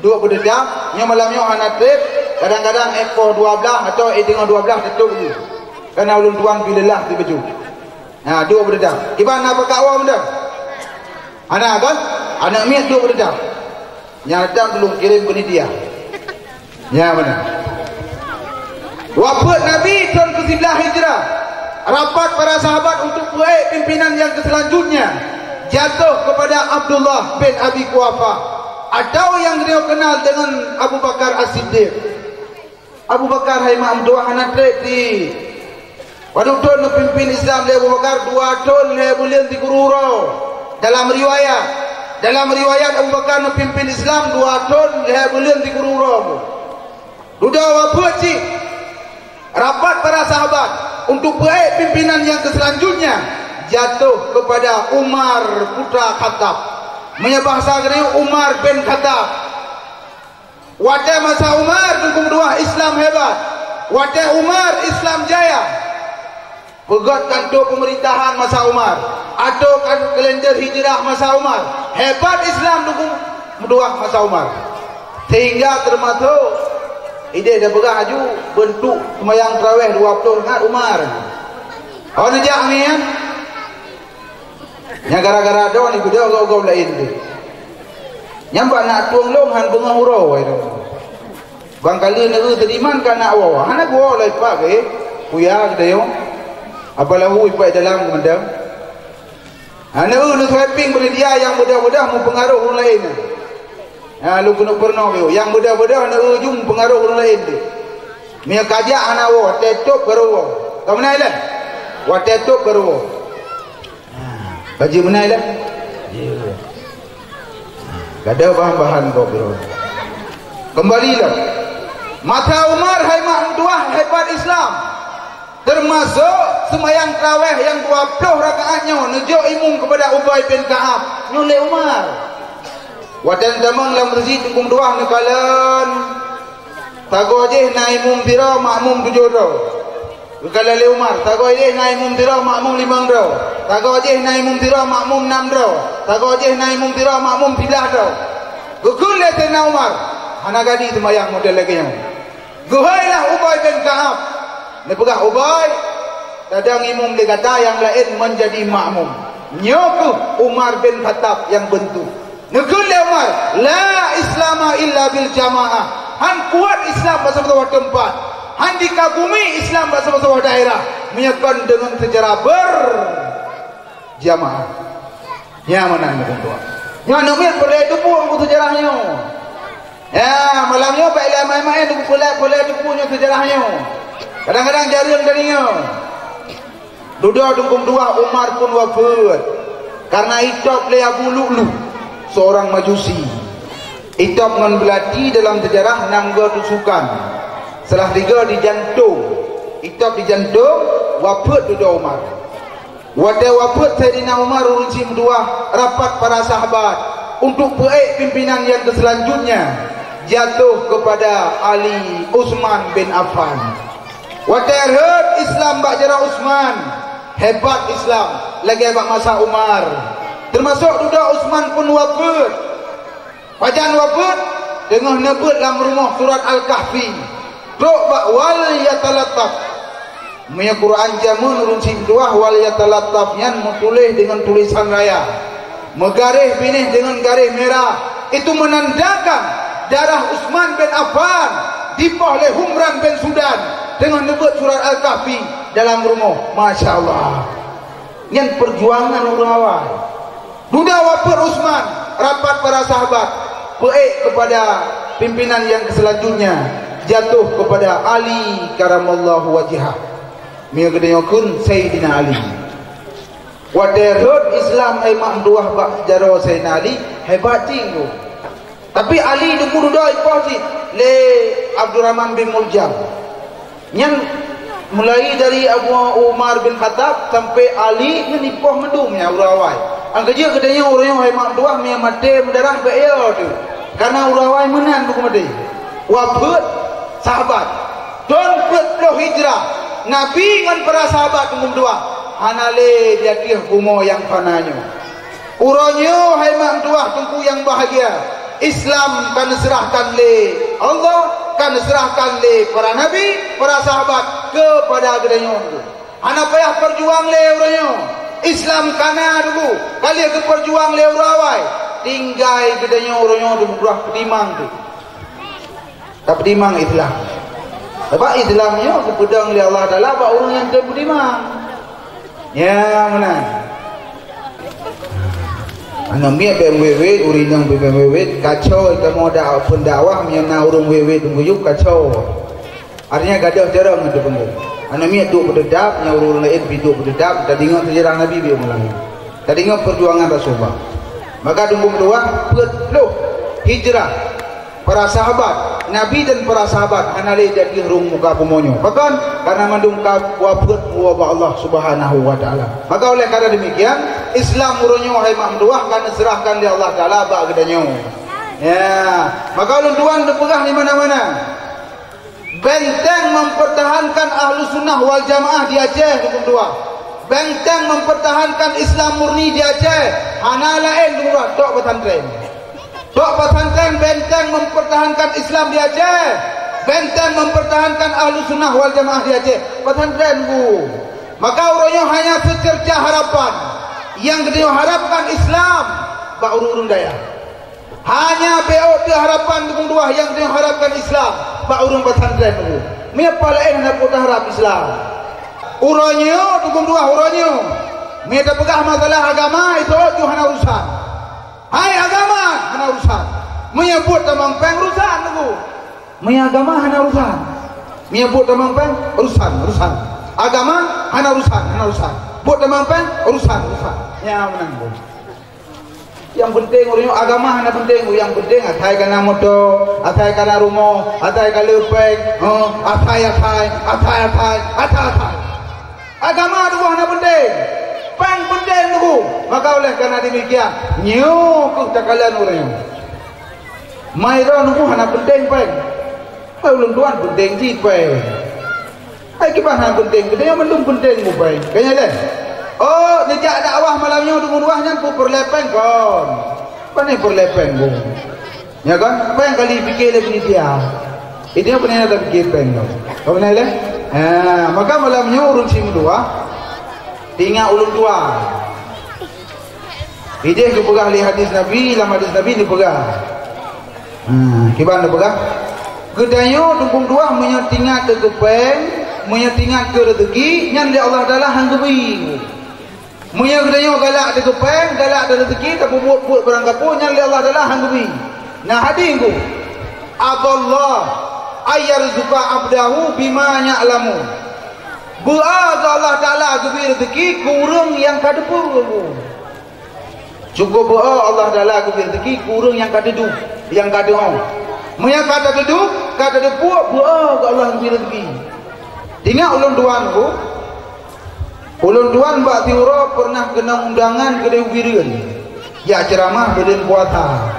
Dua berdedap, yang malamnya anak trip, kadang-kadang ekor 12 atau dengan 12 tutup dulu. Karena ulun tuan pilihlah di baju. Dua berdedap. Iban apa kak awam dah? Anak kan? Anak miat dua berdedap. Yang datang belum kirim ke dia. Ya mana? Wafat Nabi tahun ke-11 Hijrah. Rapat para sahabat untuk baik pimpinan yang selanjutnya jatuh kepada Abdullah bin Abi Quhafa atau yang dia kenal dengan Abu Bakar As-Siddiq. Abu Bakar haimam dua anak di pada tahun pimpin Islam dia Abu Bakar 2 tahun dia boleh di Kururo. Dalam riwayat Abu Bakar pimpin Islam 2 tahun dia boleh di Kururo. Sudah wafat sih. Rapat para sahabat untuk baik pimpinan yang selanjutnya jatuh kepada Umar putra Khattab. Bahasa kena Umar bin Khattab. Waktu masa Umar hukum dua Islam hebat. Waktu Umar Islam jaya. Pegat kantor pemerintahan masa Umar atau kalender hijrah masa Umar. Hebat Islam hukum dua masa Umar. Sehingga termasuk ide dah pegang aju bentuk sembahyang tarawih 20 rakaat Umar. Awak nak jak ni kan? Yang gara-gara ada ni kuda kau lain tu. Nyampak nak tuang long han bunga hurau itu. Bangkali negeri teriman kan nak wawa. Anak gua lai pak ke, kuya kita yo. Apalah hui pak dalam kemandang. Anak lu sweeping beri dia yang mudah-mudah mempengaruh orang lain. Lu kena pernah yo. Yang mudah-mudah anak ujung pengaruh orang lain tu. Mia kajak anak wawa, tetok keruwa. Kau mana lah? Wa tetok keruwa. Baju mana lah? Ada bahan-bahan kau bro. Kembalilah. Mata Umar hai mak tuah hebat Islam. Termasuk sembahyang tarawih yang 20 rakaatnya nujuk imum kepada Ubay bin Ka'ab. Nyulek Umar. Wadan damang lam masjid tunggung tuah nekalan. Tago je na imum tira makmum 7 ro. Kalau le Umar, tago je na imum tira makmum 5 ro. Tago je na imum tira makmum 6 ro. Tago je na imum tira makmum 13 ro. Gugul le tena Umar. Anak gadis sembahyang model lagi yang. Guhailah Ubay bin Ka'ab. Dia pegang Ubay. Kadang imum dia kata yang lain menjadi makmum. Nyoku Umar bin Khattab yang bentuk. Negul dia Umar. La islama illa bil jamaah. Han kuat Islam bersama-sama tempat. Han dikagumi Islam bersama-sama daerah. Menyatakan dengan sejarah berjamaah. Yang mana ini tuan-tuan? Yang namanya boleh itu pun sejarahnya. Ya, malamnya baiklah main-main tu boleh tu punya sejarahnya. Kadang-kadang jarum darinya. Duduk tunggung dua Umar pun wafat. Karena itop le Abu Lu'lu, seorang Majusi. Itop ngan belati dalam sejarah nangga tusukan. Setelah 3 di jantung. Itop di jantung, wafat duduk Umar. Wadah wafat Sayyidina Umar urusim dua rapat para sahabat untuk baik pimpinan yang selanjutnya. Jatuh kepada Ali Utsman bin Affan. Wadah Islam bak jara Utsman, hebat Islam lagi hebat masa Umar. Termasuk duda Utsman pun wafat. Pajan wafat dengan nebut dalam rumah surat Al-Kahfi. Dok bak wal yatalattaf. Punya Quran jamun runcing dua wal yatalattaf yang menulis dengan tulisan raya. Megaris binih dengan garis merah. Itu menandakan darah Utsman bin Affan dipah oleh Humran bin Sudan dengan nebut surat Al-Kahfi dalam rumah. Masya Allah. Yang perjuangan orang awal. Duda wafat Utsman, rapat para sahabat, baik kepada pimpinan yang selanjutnya, jatuh kepada Ali karamallahu wajhah. Mia kedayakun Sayyidina Ali. Waderut Islam ai mak duah bak jaro Sayyidina Ali hebat tinggu. Tapi Ali dulu dah ipah si le Abdurrahman bin Muljam. Yang mulai dari Abu Umar bin Khattab sampai Ali ni ipah mendumnya urawai. Ang kerja kedanya orang yang hemat dua mi mate mendarah ke ia tu. Karena urawai menan tu mati. Wafat sahabat. Don perlu hijrah. Nabi dengan para sahabat tunggu dua. Hanale dia kumo yang fananya. Uronyo hemat dua tunggu yang bahagia. Islam kan serahkan le Allah, kan serahkan le para nabi, para sahabat kepada gedenya itu. Anak payah perjuang le orangnya. Islam kana dulu. Kali ke perjuang le urawai. Tinggai gedenya orangnya dulu berah pedimang tu. Tak pedimang Islam. Sebab Islamnya ke pedang le Allah Taala bak orang yang pedimang. Ya mana? Anak miak BMWW, urinang BMWW, kacau kamu ada pendakwah miana urung WW tunggu yuk kacau. Artinya gadah jarang ada penggul. Anak miak duk berdedap, yang urung lain biduk berdedap. Tadi ingat sejarah Nabi dia ulang. Tadi ingat perjuangan Rasulullah. Maka tunggu kedua, perlu hijrah para sahabat Nabi dan para sahabat hanale jadi rung muka pemonyo. Bahkan karena mandungkap wabut wabah Allah Subhanahu wa taala. Maka oleh karena demikian Islam muronyo hai mamduah kan serahkan di Allah taala bak gedanyo. Ya, maka ulun tuan dipegang di mana-mana. Benteng mempertahankan Ahlus Sunnah wal Jamaah di Aceh ulun tuan. Benteng mempertahankan Islam murni di Aceh. Hanalain dulu tok pesantren. Tok pesantren benteng mempertahankan Islam di Aceh. Benteng mempertahankan Ahlus Sunnah wal Jamaah di Aceh. Pesantren bu. Maka orangnya hanya secerca harapan. Yang kita harapkan Islam bak urun daya. Hanya BO tu harapan tukung dua yang dia harapkan Islam. Pak urang pesantren tu. Mi apa lain nak pun harap Islam. Uranya tukung dua uranya. Mi dah pegah masalah agama itu tu hana urusan. Hai agama hana urusan. Menyebut tamang peng urusan tu. Mi agama hana urusan. Menyebut tamang peng urusan. Agama hana urusan. Buat tamang peng urusan. Ya menang pun. Yang penting orang agama hanya penting, yang penting atai kana motor, atai kana rumah, atai kana lepeng, atai. Agama tu hanya penting. Peng penting tu. Maka oleh karena demikian, nyuk cakalan orang. Mairon tu hanya penting peng. Ulun tuan penting ji peng. Ai kibahan penting, dia belum penting mu peng. Kayaknya deh. Oh, nejak dakwah malamnya untuk muruahnya pun perlepeng kon. Apa ni perlepeng bu? Ya kan? Apa yang kali fikir lebih dia? Ini apa ni ada fikir peng tu? Kau benar le? Maka malamnya urun si muruah, tinggal ulun tua. Ide ke pegah li hadis Nabi, dalam hadis Nabi ni pegah. Kiban pegah. Kedayo dukung dua menyetingat ke peng, menyetingat ke rezeki, yang dia Allah Taala hanggebi. Munya gedanya galak ada kepeng, galak ada rezeki, tak buat barang kapur yang Allah Taala hanggebi. Nah hadingku. Allah ayyarzuqa abdahu bima ya'lamu. Buat Allah Taala hanggebi rezeki kurang yang kada puru. Cukup buat Allah Taala hanggebi rezeki kurang yang kada du, yang kada on. Munya kada duduk, kada depuk buat Allah hanggebi rezeki. Tinggal ulun tuanku. Ulun tuan Mbak Tiura pernah kena undangan ke Dewirin. Ya ceramah berdin puasa.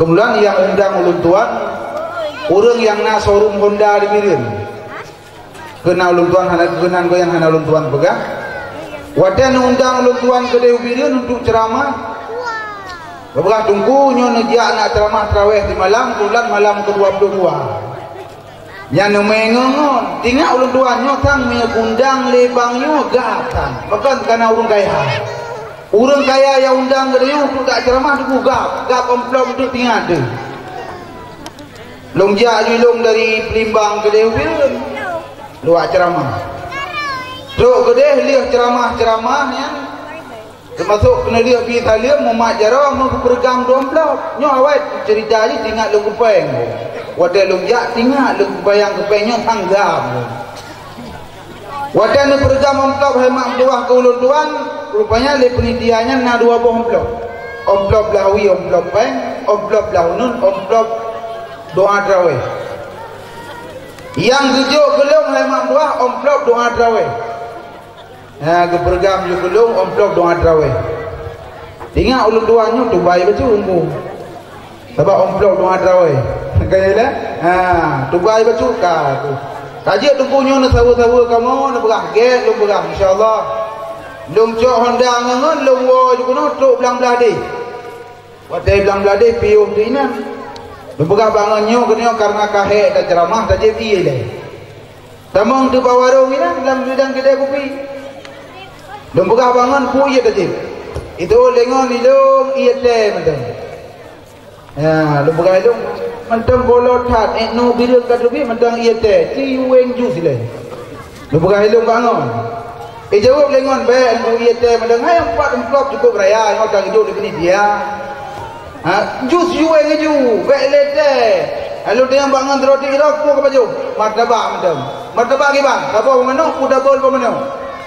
Kemudian yang undang ulun tuan orang yang na showroom Honda di Mirin. Kena ulun tuan hana kenan goyang hana ulun tuan pegang. Wadah undang ulun tuan ke Dewirin untuk ceramah. Beberapa tunggu nyo nejak nak ceramah tarawih di malam, bulan malam ke-22. Yang mengongon tinggal ulun tuannya tang menyegundang lebangnya gatan bahkan karena orang kaya yang undang dia untuk tak ceramah tu gap amplop tu tinggal tu longjak julung dari Pelimbang ke Dewan luar ceramah truk kedeh lihat ceramah yang termasuk kena lihat pergi talim mumat jarah mau bergam domplop nyo awet cerita je tinggal lu kupeng wadah longjak tinggal lu bayang kepengnya tanggap wadah ni bergam amplop hemat tuah ke ulun tuan rupanya le penitiannya na 2 buah amplop lawi amplop peng amplop launun amplop doa tarawih yang tujuh gelung hemat tuah amplop doa tarawih ke bergam je gelung amplop doa tarawih tinggal ulun tuannya tu baik betul umum sebab amplop doa tarawih kaya tu baik betul ka tu kaji tunggunya na sawa-sawa kamu na berah get lu berah insyaallah lum cok Honda ngangan lum wo ju kuno tok belang-belah deh wadai belang-belah deh piuh tu ina lu berah bangannya kena karena kahek dan ceramah tak jadi le tamang tu bawarung ina dalam bidang kedai kopi lum berah bangan pu ye tadi itu lengon ilung iya teh macam lu berah ilung mentang bolot hat no bila kadrubi mentang iya teh ti weng ju sile lu berah ilung bangun jawab lengon baik ilmu iya teh mentang hai 4 amplop cukup raya ngau tang hidup di sini dia jus ju weng ju baik lete lalu dia bangun roti irok pu ke baju martabak mentang martabak ke bang apa mana ku double apa mana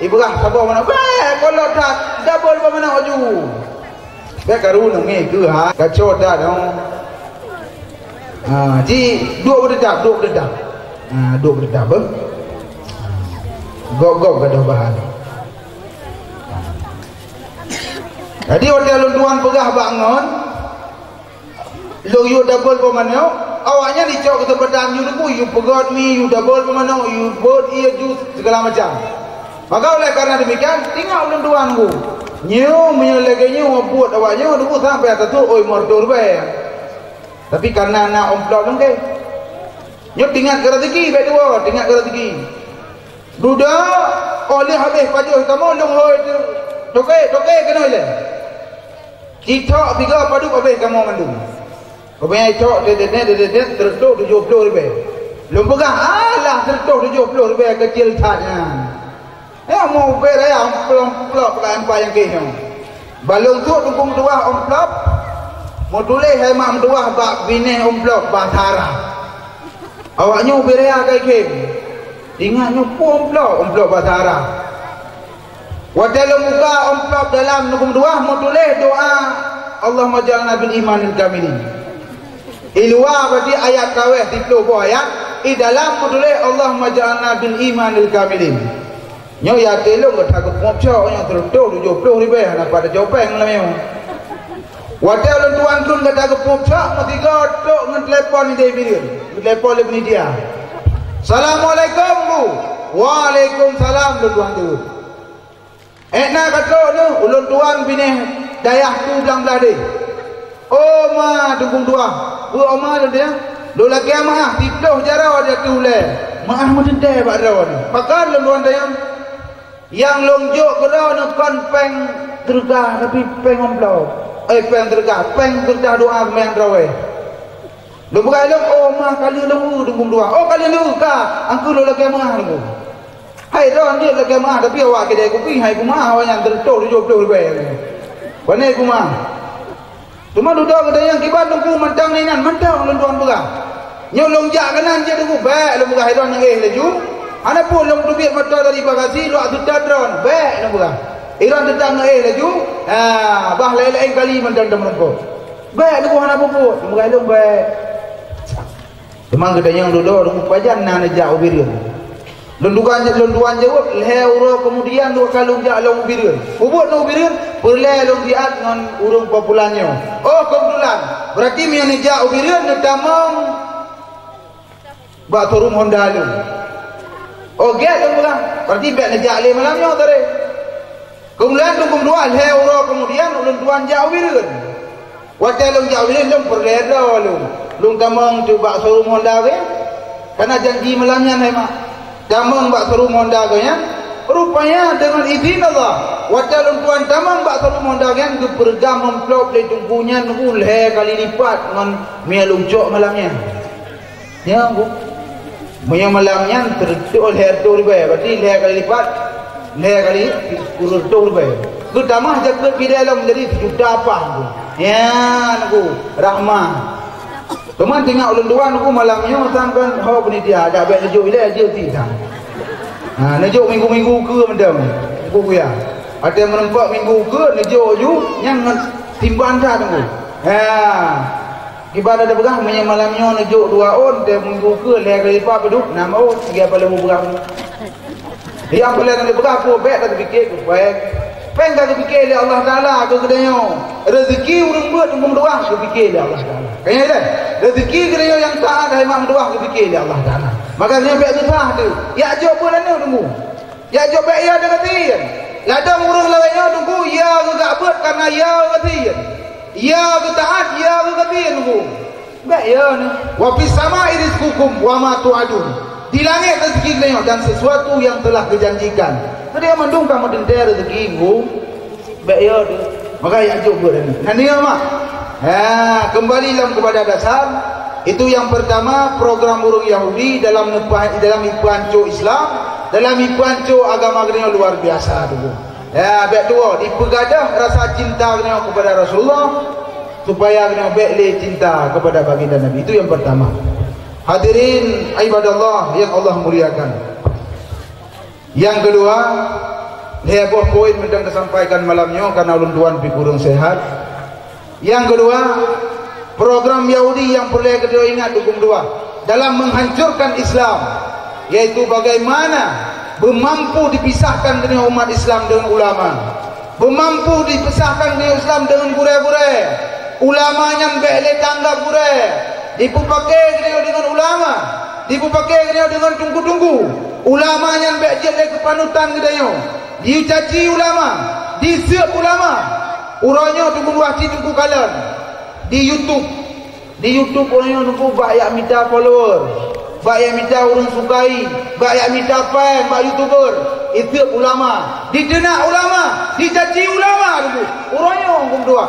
ibu kah apa mana baik bolot hat double apa mana ju baik karu nang ke ha kacau dah dong ji dua berdedap gok gadah bahan jadi hotel lunduan pegah bangun lu you double pemano awaknya dicok ke tempat you debu you pegot me you double pemano you board ear juice segala macam maka oleh karena demikian tinggal lunduan ku nyu menyelegenya buat awaknya debu sampai atas tu oi mortor bae tapi karena nak amplop dong ke nyok tinggal ke rezeki baik dua tinggal ke rezeki duda oleh habis pajuh kamu long hoi toke kena ile Citok 3 padu habis kamu mandung. Kau punya citok dedet tertuk 70 ribu. Belum pegang alah tertuk 70 ribu kecil tatnya. Mau beraya amplop pakai empat yang kini. Balung tu dukung dua amplop. Mau tulis hemat dua bak bini amplop batara. Awaknya beraya kai kim. Ingatnya pun amplop batara. Wadal muka amplop dalam dukung dua mau tulis doa Allahumma ja'alna bil imanil kamilin. Ilwa berarti ayat kaweh tipu ayat. I dalam mau tulis Allahumma ja'alna bil imanil kamilin. Nyo ya telong ke takut mopco yang tertuk 70 ribu nak pada jopeng lah memang. Wadah orang tuan tun ke takut mopco mesti gotok dengan telefon dia birin. Telefon lebih dia. Assalamualaikum bu. Waalaikumsalam tuan tu. Nak kata tu ulun tuan bini dayah tu bilang beladi. Oh ma dukung dua. Bu oma dia. Lu laki amah tipuh jarau dia tu le. Maah mesti deh bak rawan. Pakai ulun tuan dayang. Yang longjok kerana nak kan peng tergah tapi peng omplau. Peng tergah doa main rawe. Lu bukan lu oh mah kali lu dukung dua. Oh kali lu ka angku lu lagi mah lu. Hai ron dia lagi mah tapi awak kedai kopi hai kumah awak yang tertuk 70 ribu. Bane kumah. Cuma duduk kedai yang kibat lu mentang ninan mentang lu tuan berah. Nyo longjak kanan je tu baik lu berah ron yang laju. Ana pun long duit mata dari bagasi lu atu tadron baik nak bukan iran tentang laju bah lain-lain kali mentang temengko baik tu ana puput bukan long baik memang kedai yang duduk pajan na najak ubirun lunduan jawab leuro kemudian dua kalung jak long ubirun puput no ubirun perle long diat dengan urung populannya oh kebetulan berarti mian najak ubirun netamong bak turun Honda lu. Oh get tu bukan. Berarti biar najak le malamnya tadi. Kemudian dukung dua euro kemudian ulun tuan jauh birun. Wadah lung jauh birun lung perleda lung kamang tu bak suruh Honda ke. Karena janji malamnya ni mak. Kamang bak suruh Honda ke ya. Rupanya dengan izin Allah. Wadah lung tuan kamang bak suruh Honda ke ke pergam memplop le tungkunya nunggu le kali lipat dengan mialung cok malamnya. Ya bu. Punya malamnya tertuk leher tu ribu, berarti leher kali lipat, leher kali 10 ribu. Ku tamah jaga pidai dalam jadi juta apa tu? Ya, aku rahmah. Teman tengok ulun tuan aku malamnya sampai hau ni dia ada baik nejuk bila dia tidak. Nejuk minggu-minggu ke macam aku ya. Ada yang menempat minggu ke nejuk ju yang timban dah tu. Ibadah ada berah punya malamnya nejuk 2 on dia minggu ke leher kali lipat peduk 6 on dia pada berah. Dia boleh nak berah pun baik tak fikir baik. Pen tak fikir oleh Allah Taala ke kedanya. Rezeki urang buat tunggu doa ke fikir oleh Allah Taala. Kaya dah. Rezeki kedanya yang taat dah imam doa ke fikir oleh Allah Taala. Makanya baik susah tu. Ya jawab pun ana tunggu. Ya jawab baik ya dengan tin. Ladang urang lawannya tunggu ya ke gak buat karena ya ke tin. Ya ke taat ya ke tin tunggu. Baik ya ni. Wa fis sama'i rizqukum wa ma tu'adun. Di langit rezeki kedanya dan sesuatu yang telah dijanjikan. Jadi yang mandung kamu dendera rezeki ku baik ya tu. Maka ya jawab ni. Nanti mak. Kembali kepada dasar. Itu yang pertama program burung Yahudi dalam ipuanco Islam, dalam ipuanco agama kedenya luar biasa tu. Baik tu dipegadah rasa cinta kedenya kepada Rasulullah supaya kedenya baik le cinta kepada baginda Nabi. Itu yang pertama. Hadirin ibadallah yang Allah muliakan. Yang kedua, heboh poin yang disampaikan malamnya karena ulun tuan pi kurang sehat. Yang kedua, program Yahudi yang perlu kita ingat dukung dua dalam menghancurkan Islam, yaitu bagaimana bermampu dipisahkan dengan umat Islam dengan ulama, bermampu dipisahkan dengan Islam dengan burai-burai, ulamanya bele tanggap burai, dipakai dengan ulama, dipakai dengan tunggu-tunggu. Ulamanya bejel ke panutan kedanya. Dicaci ulama, disiap ulama. Uranya tunggu wahsi tunggu kalan. Di YouTube orangnya tunggu banyak minta follower. Banyak minta orang sukai, banyak minta fan, banyak YouTuber. Itu ulama. Didenak ulama, dicaci ulama tunggu. Uranya tunggu dua.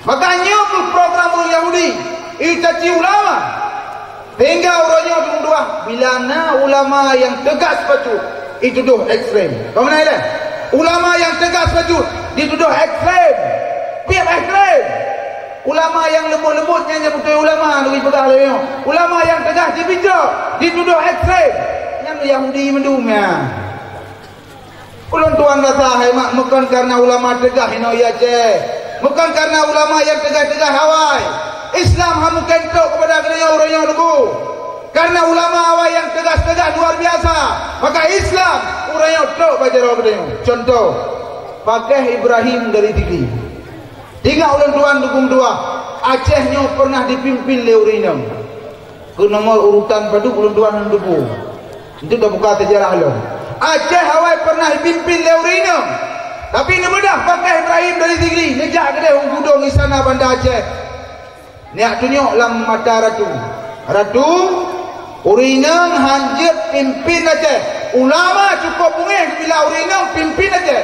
Makanya program orang Yahudi itu caci ulama. Tinggal orangnya dua. Bila na ulama yang tegas pacu dituduh ekstrem. Kau mana dia? Ulama yang tegas pacu dituduh ekstrem. Biar ekstrem. Ulama yang lembut-lembut nyanyi betul ulama lebih pegang lebih. Ulama yang tegas dibijak dituduh ekstrem. Yang Yahudi mendumnya. Ulun tuan rasa hemat bukan karena ulama tegas ino ya ce. Bukan karena ulama yang tegas-tegas hawai. Islam hamu kentok kepada kedanya orangnya dulu. Karena ulama hawai yang tegas-tegas luar biasa. Maka Islam orangnya tok baca roh kedanya. Contoh, pakai Ibrahim dari Tigri. Tiga ulun tuan dukung dua. Acehnya pernah dipimpin oleh Urinam. Ke nomor urutan padu ulun tuan dukung. Itu dah buka sejarah lo. Aceh hawai pernah dipimpin oleh Urinam. Tapi ini mudah pakai Ibrahim dari Tigri. Nejak kedai gudung istana Bandar Aceh. Niak tunjuk lam mata ratu. Ratu Urinam hanjit pimpin Aceh. Ulama cukup bungih bila Urinam pimpin Aceh.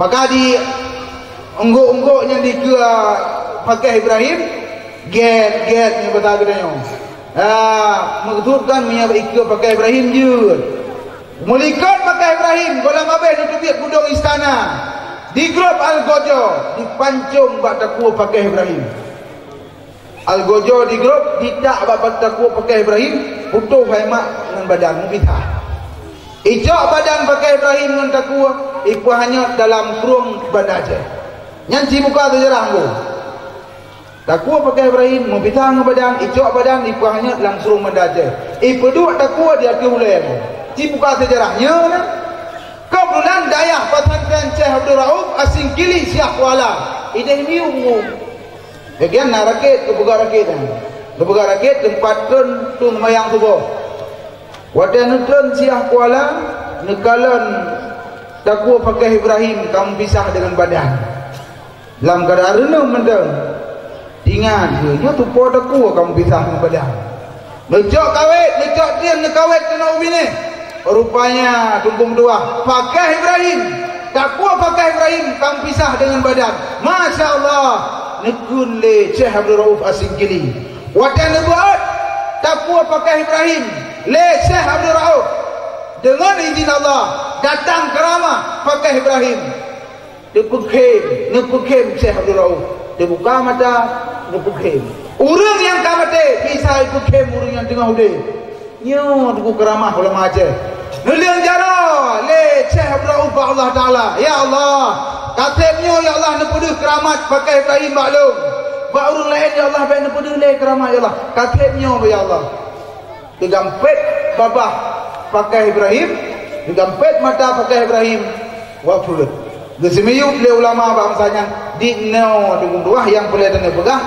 Maka di ungguk-ungguknya di ke pakai Ibrahim get ni kata kedai. Maksudkan punya ikut pakai Ibrahim je. Mulikat pakai Ibrahim kolam abis nutup gudung istana. Di grup Al-Gojo dipancung bak takwa pakai Ibrahim. Al-Gojo di grup tidak bak takwa pakai Ibrahim, putuh hemat dengan badan mubitah. Ijak badan pakai Ibrahim dengan takwa, ipu hanya dalam kurung Bandar Aceh. Nyanci muka sejarah aku. Takwa pakai Ibrahim, mubitah dengan badan, ijak badan, ipu hanya dalam kurung Bandar Aceh. Ipu duk takwa dia ke ulai. Buka sejarahnya nah. Kebetulan dayah pesantren Syekh Abdul Rauf asing kili Siak Kuala. Ini umum. Bagian nak rakit ke buka rakit. Ke buka rakit tempat tu mayang subuh. Wadah nutun Siak Kuala nekalan takwa pakai Ibrahim kamu pisah dengan badan. Dalam keadaan renung mendeng. Ingat dia tu po takwa kamu pisah dengan badan. Necok kawet, necok dia nekawet kena ubine. Rupanya tumpung dua pakai Ibrahim. Takwa pakai Ibrahim kamu pisah dengan badan. Masya Allah. Nekun le Syekh Abdul Rauf Asingkili. Wadah nebuat takwa pakai Ibrahim le Syekh Abdul Rauf. Dengan izin Allah datang keramah pakai Ibrahim. Nepukem Syekh Abdul Rauf. Dia buka mata nepukem. Urang yang kamate bisa ipukem urang yang tengah udah. Nyo tuku keramah ulama Aceh. Nulian jara le Syekh Abdul Rauf Allah Taala. Ya Allah, katanya ya Allah nepudu keramat pakai Ibrahim maklum. Ba urang lain ya Allah bae nepudu le keramat ya Allah. Katanya ya Allah. Digampet babah pakai Ibrahim, digampet mata pakai Ibrahim. Wafud. Gesemiyuk le ulama bangsanya di no dukung dua yang boleh dan pegang.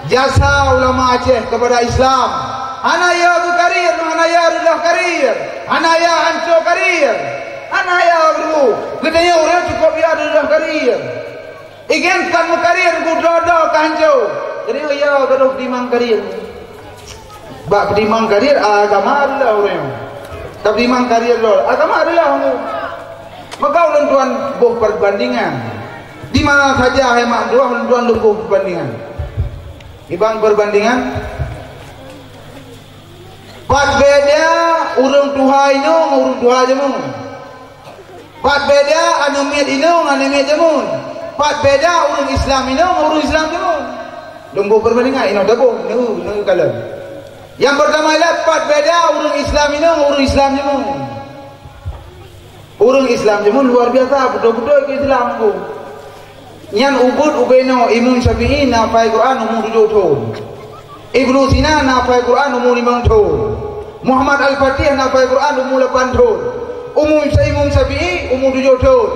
Jasa ulama Aceh kepada Islam. Anaya tu karir, anaya adalah karir, anaya hancur karir, anaya dulu. Kedanya orang cukup dia adalah karir. Ingin kamu karir, kudodo hancur. Jadi ya gaduh dimang karir. Bak dimang karir agama adalah orang. Tapi dimang karir lor agama adalah kamu. Maka ulun tuan buh perbandingan. Di mana saja hemat dua ulun tuan buh perbandingan. Ibang perbandingan. Pat beda urang Tuhan ino urang Tuhan jamun. Pat beda anu miet ino anu miet jamun. Pat beda urang Islam ino urang Islam jamun. Lumbu perbandingan ino dabung nu kalam. Yang pertama ialah pat beda urang Islam ino urang Islam jamun. Urang Islam jamun luar biasa betul-betul ke Islam ku. Nyan ubud ubeno Imam Syafi'i nafai Quran umur 7 tahun. Ibnu Sina nafai Quran umur 5 tahun. Muhammad Al-Fatih nafai Quran umur 8 tahun. Imam Syafi'i umur 7 tahun.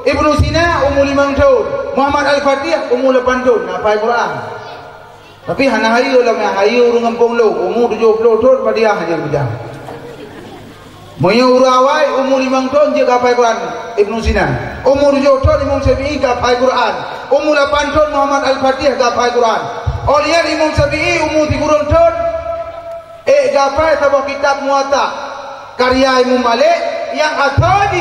Ibnu Sina umur 5 tahun. Muhammad Al-Fatih umur 8 tahun nafai Quran. Tapi hana hayu lah hayu urang kampung lo umur 70 tahun pada hanya bujang. Moyo urawai umur 5 tahun je hafal Quran Ibnu Sina. Umur 7 tahun Imam Syafi'i hafal Quran. Umur 8 tahun Muhammad Al-Fatih hafal Quran. Oleh Imam Syafi'i umur 30 tahun hafal sebuah kitab Muwatta karya Imam Malik yang Athadi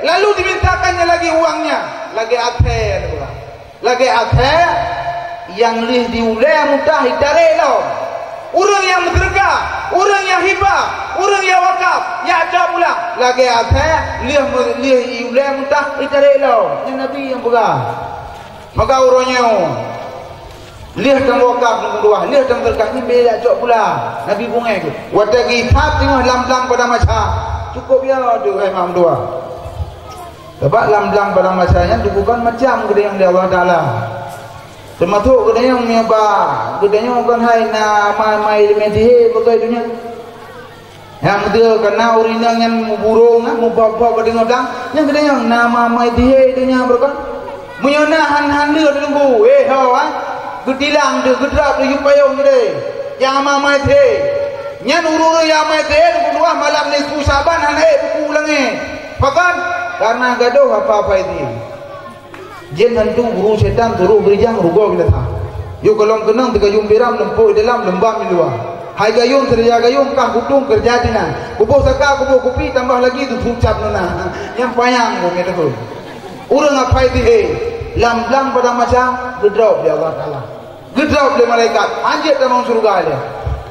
lalu dimintakannya lagi uangnya, lagi ate yang lih diulai mudah ditarik tau. Orang yang merdeka, orang yang hibah, orang yang wakaf, ya ada pula lagi ate lih diulai mudah ditarik tau. Yang Nabi yang pegang. Maka orangnya lih dan wakaf nombor dua, lih dan berkah ni beda cok pula. Nabi bungai tu. Wadagi thap tengah lam-lam pada masa. Cukup ya tu imam dua. Sebab lam-lam pada masanya bukan macam gede yang Allah Taala. Termasuk gede yang nyoba, gede yang bukan hai na mai medhi bagai dunia. Yang dia kena urinang yang burung, mubaba pada ngodang, yang gede yang nama mai dihe dunia berkan. Menyona han dia tunggu. Gedilang dia gedrap dia yupayong gede. Yang mai the. Nyan ururu yang mai the kedua malam ni susaban han buku ulangi. Pakan karena gaduh apa-apa itu. Jin hantu guru setan turu berjang rugo kita tha. Yo kolong kenang tiga yumbiram lempuk dalam lembam di luar. Hai gayung terja gayung kah kutung kerja dina. Kubo saka kubo kupi tambah lagi tu sucap nana. Yang payang ko kita tu. Urang apa itu lam-lam pada masa gedrop dia Allah Taala. Gedrop dia malaikat. Anjir dalam surga dia.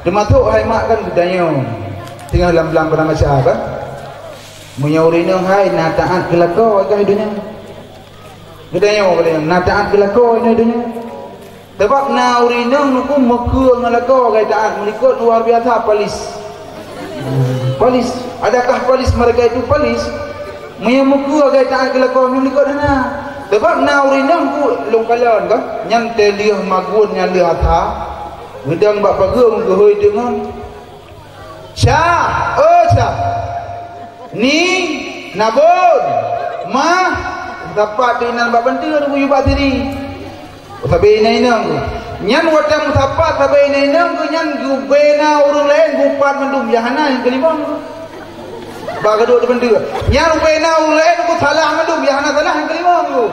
Termasuk hai mak kan gedanya. Tinggal lam-lam pada masa kan. Menyaurinnya hai na taat kelakau ke dunia. Gedanya na taat kelakau ini dunia. Sebab na urinnya nuku mekeu ngalakau ke taat melikut luar biasa polis. Polis, adakah polis mereka itu polis? Menyemukeu ke taat kelakau melikut dana. Sebab na urinnya nuku longkalan kan nyang telih magun nyang lih atha. Gedang bak pageu ngehoi dengan Syah, Syah. Ni nabon mah dapat dinan bab penting aku yubat diri sabai nainang nyan wadam dapat sabai nainang nyan gubena urang lain gupat mendum yahana yang kelima ba kedua penting nyan gubena urang lain aku salah mendum yahana salah yang kelima aku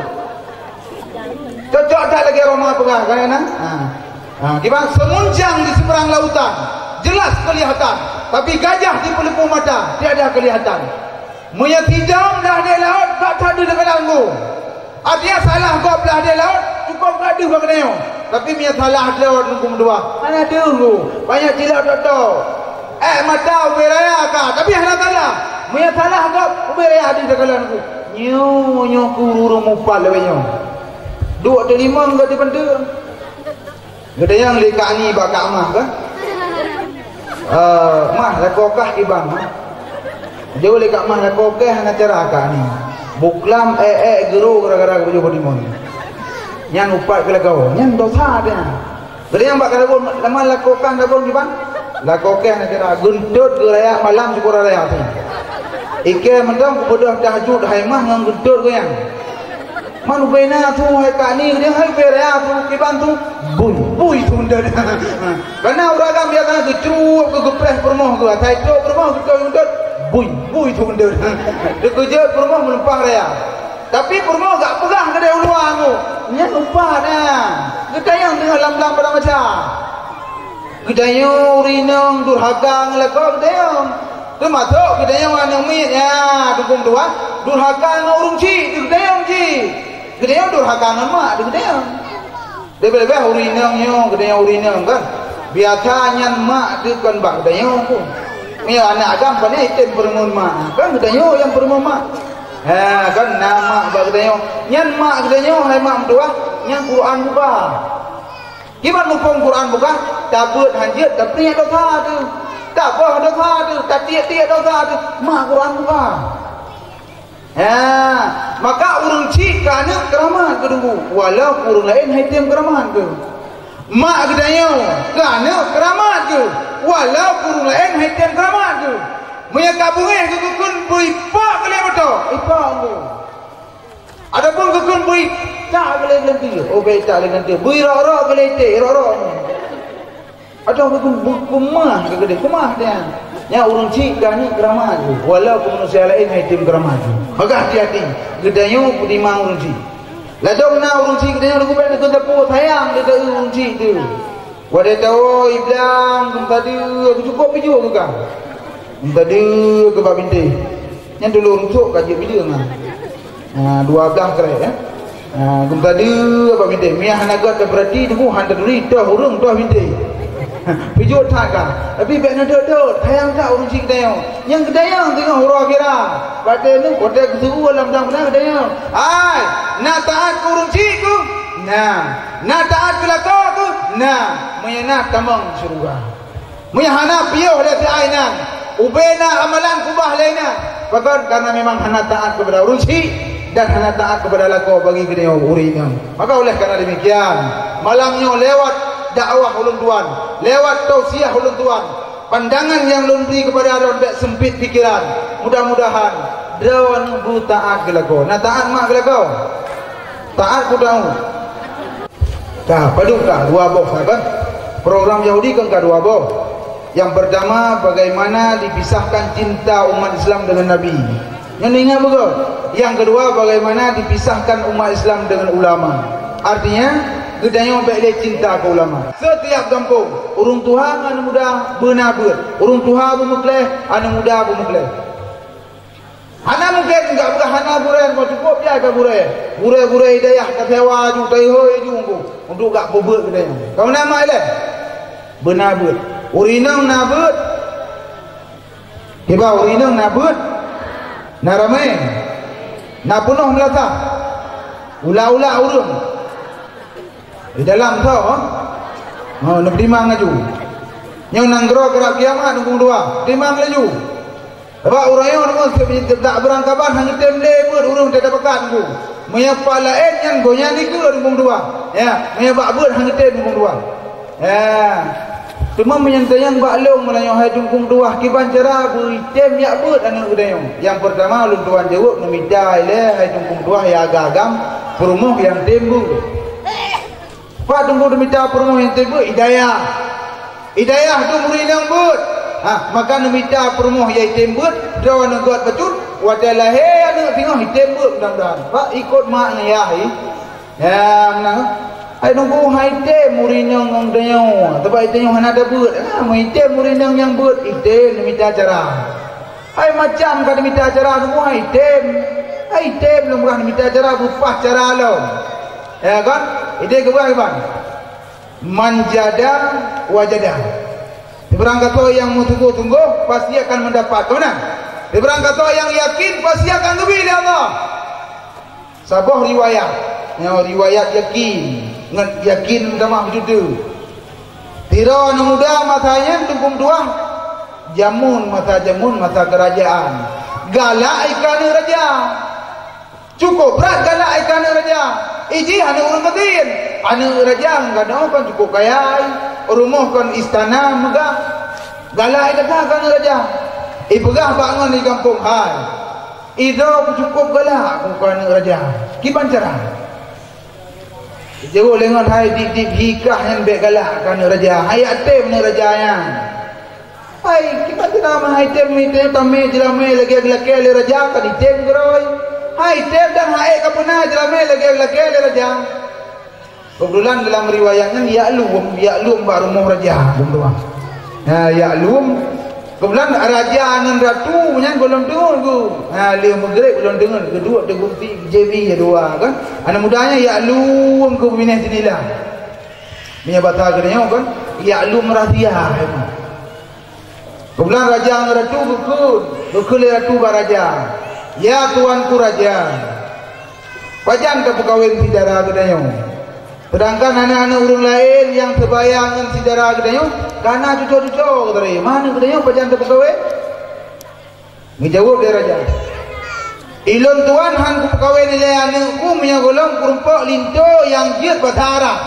cocok tak lagi Roma pegah kan kibang semunjang di seberang lautan jelas kelihatan, tapi gajah di pelupuk mata tiada kelihatan. Muya tidam dah di laut tak ada dekat langgu. Artinya salah kau belah di laut cukup gaduh bagainya. Tapi muya salah di laut nunggu dua. Mana dulu banyak tidak tahu. Mata uberaya ka, tapi hana salah. Muya salah kau uberaya di dekat langgu. Nyo kururu mupal lewenyo. Dua atau lima enggak dipendam. Gede yang lika ni bakak mah kan? Mah lakokah ibang jauh lekak mah lakokah hana cara akak ni buklam guru gara-gara baju bodimon yang upat ke lakau yang dosa dia jadi yang bak kadabon lama lakokah kadabon ibang lakokah hana cara guntut ke raya malam syukur raya tu ike mendang kubodoh tahajud hai mah ngang guntut ke yang man ubena tu hai kani dia hai beraya tu ibang tu bui tu benda dia. Karena uragam biasa kecrup ke gepres permoh ke atai cok permoh ke kau undut bui tu benda dia. Dia kerja permoh melempah raya. Tapi permoh gak pegang ke dia uluang tu. Nya lupa dah. Gedayang dengan lam-lam pada macam. Gedayang urinang durhaka ngelakau gedayang. Tu masuk gedayang anang mit ya dukung dua durhaka ngurung ci gedayang ci. Gedayang durhaka ngan mak gedayang. Lebih-lebih urinangnya, gedenya urinang kan. Biasanya mak tu kan bak gedenya pun. Ni anak agam kan item permun mak. Kan gedenya yang permun mak. Kan nama bak gedenya. Nyan mak gedenya hai mak tua, nyan Quran buka. Gimana mumpung Quran buka? Tabut hanjit tapi ada dosa tu. Tak apa dosa tu, tak tiap-tiap dosa tu. Mak Quran buka. Maka urang cik kana keramat ke dulu walau urang lain haitem keramat ke mak gedanya kana keramat ke walau urang lain haitem keramat ke muya kabunge ke kukun bui pak kali betul ipak tu adapun kukun bui tak boleh ganti tak boleh ganti bui ro-ro boleh te ro-ro ada kukun kumah ke gede kumah dia nya urang cik gani keramat tu walaupun manusia lain haitem keramat tu maka hati-hati gedanya pudimang urang cik ladong na urang cik gedanya aku pen aku tapu sayang dia urang cik tu wadah tahu iblang tadi aku cukup biju aku kan tadi ke bab binti yang dulu urang cok kaji bila ngah 12 kerek ya. Gum tadi apa binte miah nagot berarti tu han tadi dah urung dah binte. Pijut taka. Tapi bek nak dot tayang tak urung cik kedayang. Yang kedayang tengok huruf kira. Pada ni kota keseru dalam benar kedayang. Ai, nak taat ke urung cik ku? Nak taat ke lako ku? Menyana tamang surga. Menyana piuh dah tiainan. Ubena amalan kubah lainnya. Bahkan karena memang hana taat kepada urung cik dan hana taat kepada lako bagi kedayang uringan. Maka oleh karena demikian, malamnya lewat dakwah ulun tuan, lewat tausiah ulun tuan, pandangan yang ulun beri kepada orang tak sempit pikiran, mudah-mudahan dawan bu taat gelako. Nak taat mak gelako, taat ku tahu. Dah padukah dua boh sahabat. Program Yahudi kan dua boh. Yang pertama, bagaimana dipisahkan cinta umat Islam dengan Nabi. Yang ingat betul. Yang kedua, bagaimana dipisahkan umat Islam dengan ulama. Artinya gedanya baik cinta ke ulama. Setiap kampung urung Tuhan anu muda benabut, urung Tuhan bumukleh anu muda bumukleh. Hana mungkin enggak bukan hana burai mau cukup ya ke burai hidayah ke sewa ju taiho ju untuk gak bebut gedanya. Kau nama ile benabut. Urinang nabut. Tiba urinang nabut. Naramai. Na penuh melata. Ula-ula urung. Di dalam tu, nak dimang aju. Yang nanggro kerap kiamat nunggu dua, dimang laju. Sebab orang yang orang tak berangkapan hanya temle pun urung tak dapat nunggu. Menyapa lain yang goyang ni tu nunggu dua. Ya, menyapa pun hanya tem nunggu dua. Ya, cuma menyantayang baklong melayang hai nunggu dua. Kiban cara buitem ya pun anak udayong. Yang pertama lu tuan jawab nomida ile hai nunggu dua ya agam perumuh yang tembu. Pak tunggu minta permohonan yang tiba hidayah. Hidayah tu murid yang but. Maka minta permohonan yang tiba dawan negot betul. Wadalah anu tengok hitam but mudah-mudahan. Pak ikut maknya ya. Ya menang. Ai nunggu hitam murid yang ngdayau. Sebab hitam yang ada but. Hitam murid yang but hitam minta cara. Ai macam kada minta cara nunggu hitam. Hitam belum minta cara rupah cara lo. Ya kan? Ide ke berapa? Manjada wajada. Diberangkat kau yang tunggu pasti akan mendapat. Mana? Diberangkat kau yang yakin pasti akan lebih dari Allah. Sabah riwayat. Yang riwayat yakin. Yakin sama begitu. Tira muda matanya dukung dua. Jamun mata kerajaan. Galak ikan raja. Cukup berat galak ikan raja. Iji anu urang ketin, anu raja kadang kan cukup kaya, rumah kan istana megah, galai dah kan raja. Pegah bangun di kampung hai, ido cukup galak bukan raja. Kiban cara? Jauh lengan hai di hikah yang baik galak kan raja. Hai atem ni raja yang. Hai kiban cara hai tem tamai jelame lagi le raja kan item geroi. Hai tem dan hai kapuna jelame lagi le raja. Kebetulan dalam riwayatnya Ya'lum baru rumah raja bung-bung. Nah Ya'lum kebetulan raja dengan ratu punya belum dengar tu. Dia Maghrib belum dengar kedua terbukti JB dua kan. Anak mudanya Ya'lum ke pembina sinilah. Punya batal kedanya kan Ya'lum rahsia. Kebetulan raja dengan ratu bekul ratu raja. Ya tuanku raja. Pajan ke pekawin sidara kedanya. Sedangkan anak-anak orang lain yang terbayang dengan sidara kedanya, karena cucu-cucu katanya, mana kedanya pajan terpegawai? Menjawab dia raja. Ilun tuan han ku pegawai nilai anakku punya golong kurumpak linto yang jiat berharap.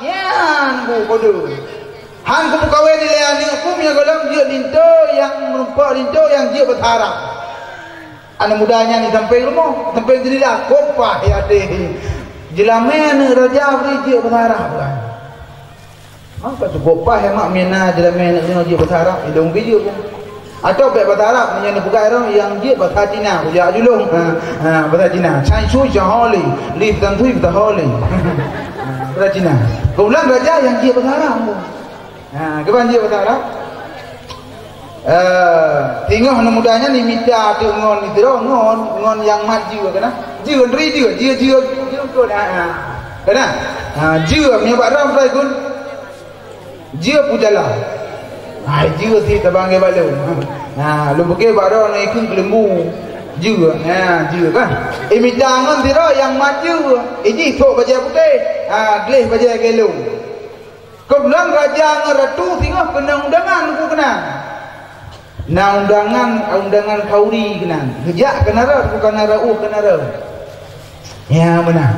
Ya, ku bodoh. Han ku pegawai nilai anakku punya golong jiat linto yang merumpak linto yang jiat berharap. Anak mudanya ni sampai rumah, sampai jadilah kopah ya deh. Jelamen raja beri berharap kan. Maka cukup pah yang mak mina jelamen nak dia berharap hidung biji pun. Atau baik berharap menjadi perkara yang dia bahasa Cina, bujak julung. Bahasa Cina. Cai su jaholi, li dan tu berholi. Bahasa Cina. Kemudian raja yang dia berharap. Keban dia berharap. Tengok anak mudanya ni minta tu ngon itu ngon yang maju kena Jia ndri jia kun kena jia punya baram rai kun jia pujala jia si tabangai balu lu pakai baram nak ikut lembu jia jia kan midangan tira yang maju ini tok baja putih gleh baja gelung kebelang raja dengan ratu tengok kena undangan ku kena undangan kauri kena gejak kenara bukan rauh kenara ya benar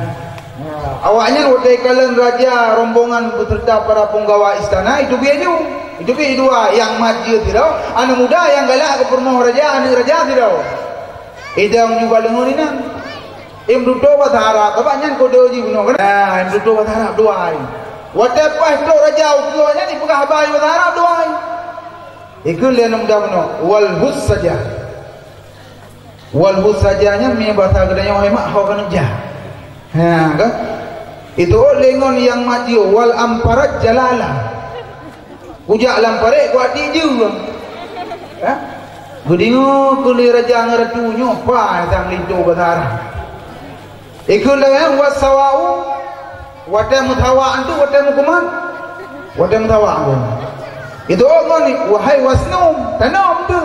awaknya waktu kalian raja rombongan beserta para penggawa istana itu biaju itu dua yang maju tidak anak muda yang galak ke permoh raja anak raja tidak itu yang juga lengulinan imdudo batara kabaknya kode uji bunuh kan imdudo batara dua waktu pas tu raja ukurannya di pegah bayi batara dua ikut lian muda bunuh walhus sajanya mi bahasa gedanya hemat hawa kan kan itu lengon yang maju wal amparat jalalah ujak lampare kuat diju gudingo kuli raja ngeratunya pa tang lintu batara ikut lengan wasawau wata mutawaan tu wata mukuman wata mutawaan itu ngoni wahai wasnum tanam tu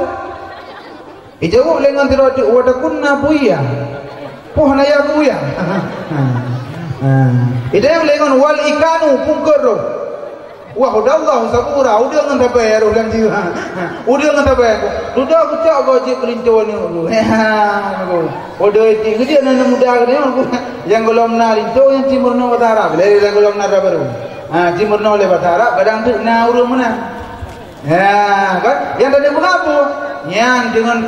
ijau lengan tiratu wata kunna buya pohna ya buya itu yang lengan wal ikanu pungkero wah udallah sabura udah ngan tabayar ulang jiwa udah ngan tabayar udah aku cak gojek pelinto ni udah itu dia nana muda ni yang golom na linto yang timurno batara bila yang golom na baru timurno le batara kadang tu na urung mana kan yang tadi mengapu yang dengan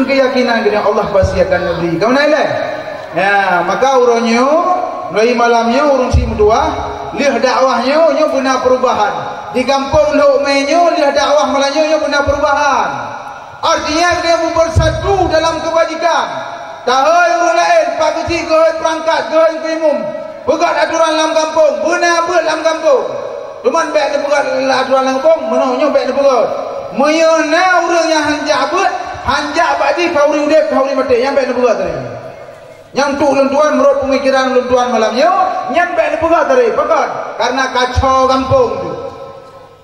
keyakinan dengan Allah pasti akan memberi kau naik maka uronyo mulai malamnya urung si medua lihat dakwahnya nyo benar perubahan di kampung lo menyo lihat dakwah malanyo nyo benar perubahan artinya dia bersatu dalam kebajikan tahoi urung lain pak kecil kehoi perangkat kehoi primum pegat aturan dalam kampung benar dalam kampung cuman baik dia pegat aturan dalam kampung menonyo baik dia pegat menyona urung yang hanjak badi kauri udep kauri mati yang baik dia pegat tadi yang tu luntuan menurut pemikiran luntuan malamnya yang baik dipegat tadi pegat karena kacau kampung tu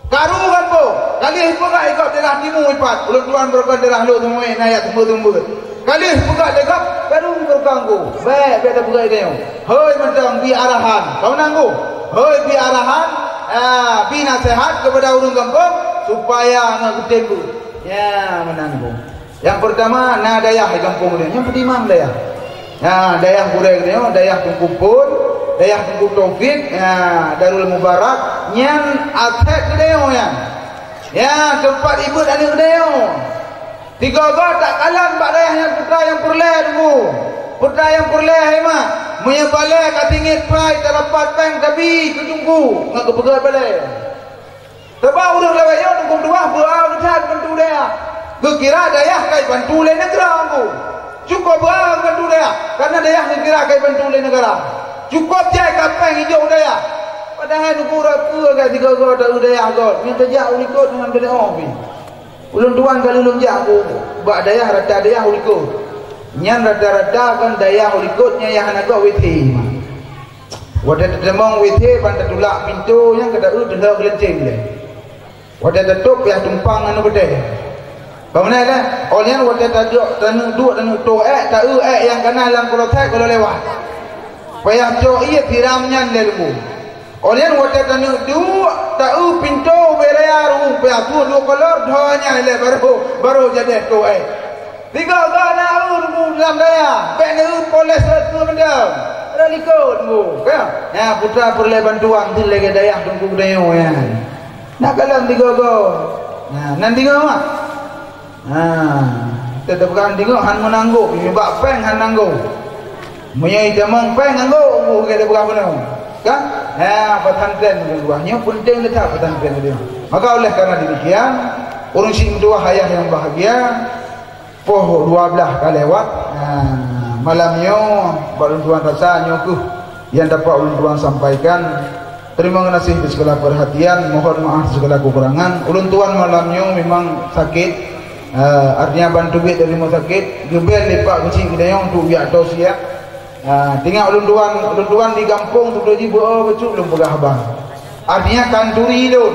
karu kampung kali pegat ikut daerah timur ipat luntuan berkat daerah lu semua naik tumbuh kali pegat dekat karu berganggu baik pegat dia hoi mentang bi arahan kau nanggu hoi bi arahan bi nasihat kepada urang kampung supaya ngagedeng ya menanggung yang pertama na dayah di kampung dia yang pertama dayah dayah kurang ni, dayah kumpul, dayah kumpul Taufik, Darul Mubarak, yang akhir kedeo ya, tempat ibu dan anak kedeo. Tiga orang tak kalah mbak dayah yang putra yang perleh dulu, putra yang perleh hemat, menyebalai katingit prai terlepas peng tapi kejungku, nak kepegat balai. Sebab urut lewat yang dukung dua buah dekat bantu dayah. Kekira dayah kai bantu le negara aku. Cukup berapa bantu dia karena dia yang kira kai bantu le negara cukup jai kapeng hijau dia padahal nukur aku agak tiga gol tak udaya gol minta jak ulikot dengan dia opi ulun tuan kali ulun jak aku bak daya rata daya ulikot nyan rata-rata kan daya ulikotnya yang anak gua witi wadah terjemang witi pantat tulak pintu yang kata dah gelenceng dia wadah tutup yang tumpang anu bedeh bagaimana dah? Orang waktu tanuk dua tanuk tu tak yang kanan lang kalau tak kalau lewat. Payah cok ia tiramnya lelmu. Orang waktu tanuk dua tak pintu berayar payah tu lu kolor doanya le baru jadi tu Tiga kana dalam daya. Benda polis tu benda. Ralikot mu. Kan? Ya putra perlu bantuan tu lagi daya tunggu daya ya. Nak kalam tiga go. Nah, nanti ngah. Tetap kan tengok han menangguh sebab peng han nangguh menyai jamang peng nangguh kita berapa ni kan pesantren keduanya penting letak pesantren dia maka oleh karena demikian urang sing dua hayah yang bahagia poh 12 kali lewat malamnya baru tuan rasanya ku yang dapat ulun tuan sampaikan. Terima kasih di segala perhatian, mohon maaf segala kekurangan. Ulun tuan malamnya memang sakit Artinya bantu duit dari rumah sakit, gebel lepak kecil kedayang untuk biar tahu siap. Tinggal ulun tuan di kampung tu dah jibu betul belum pegah abang. Artinya kanturi lun.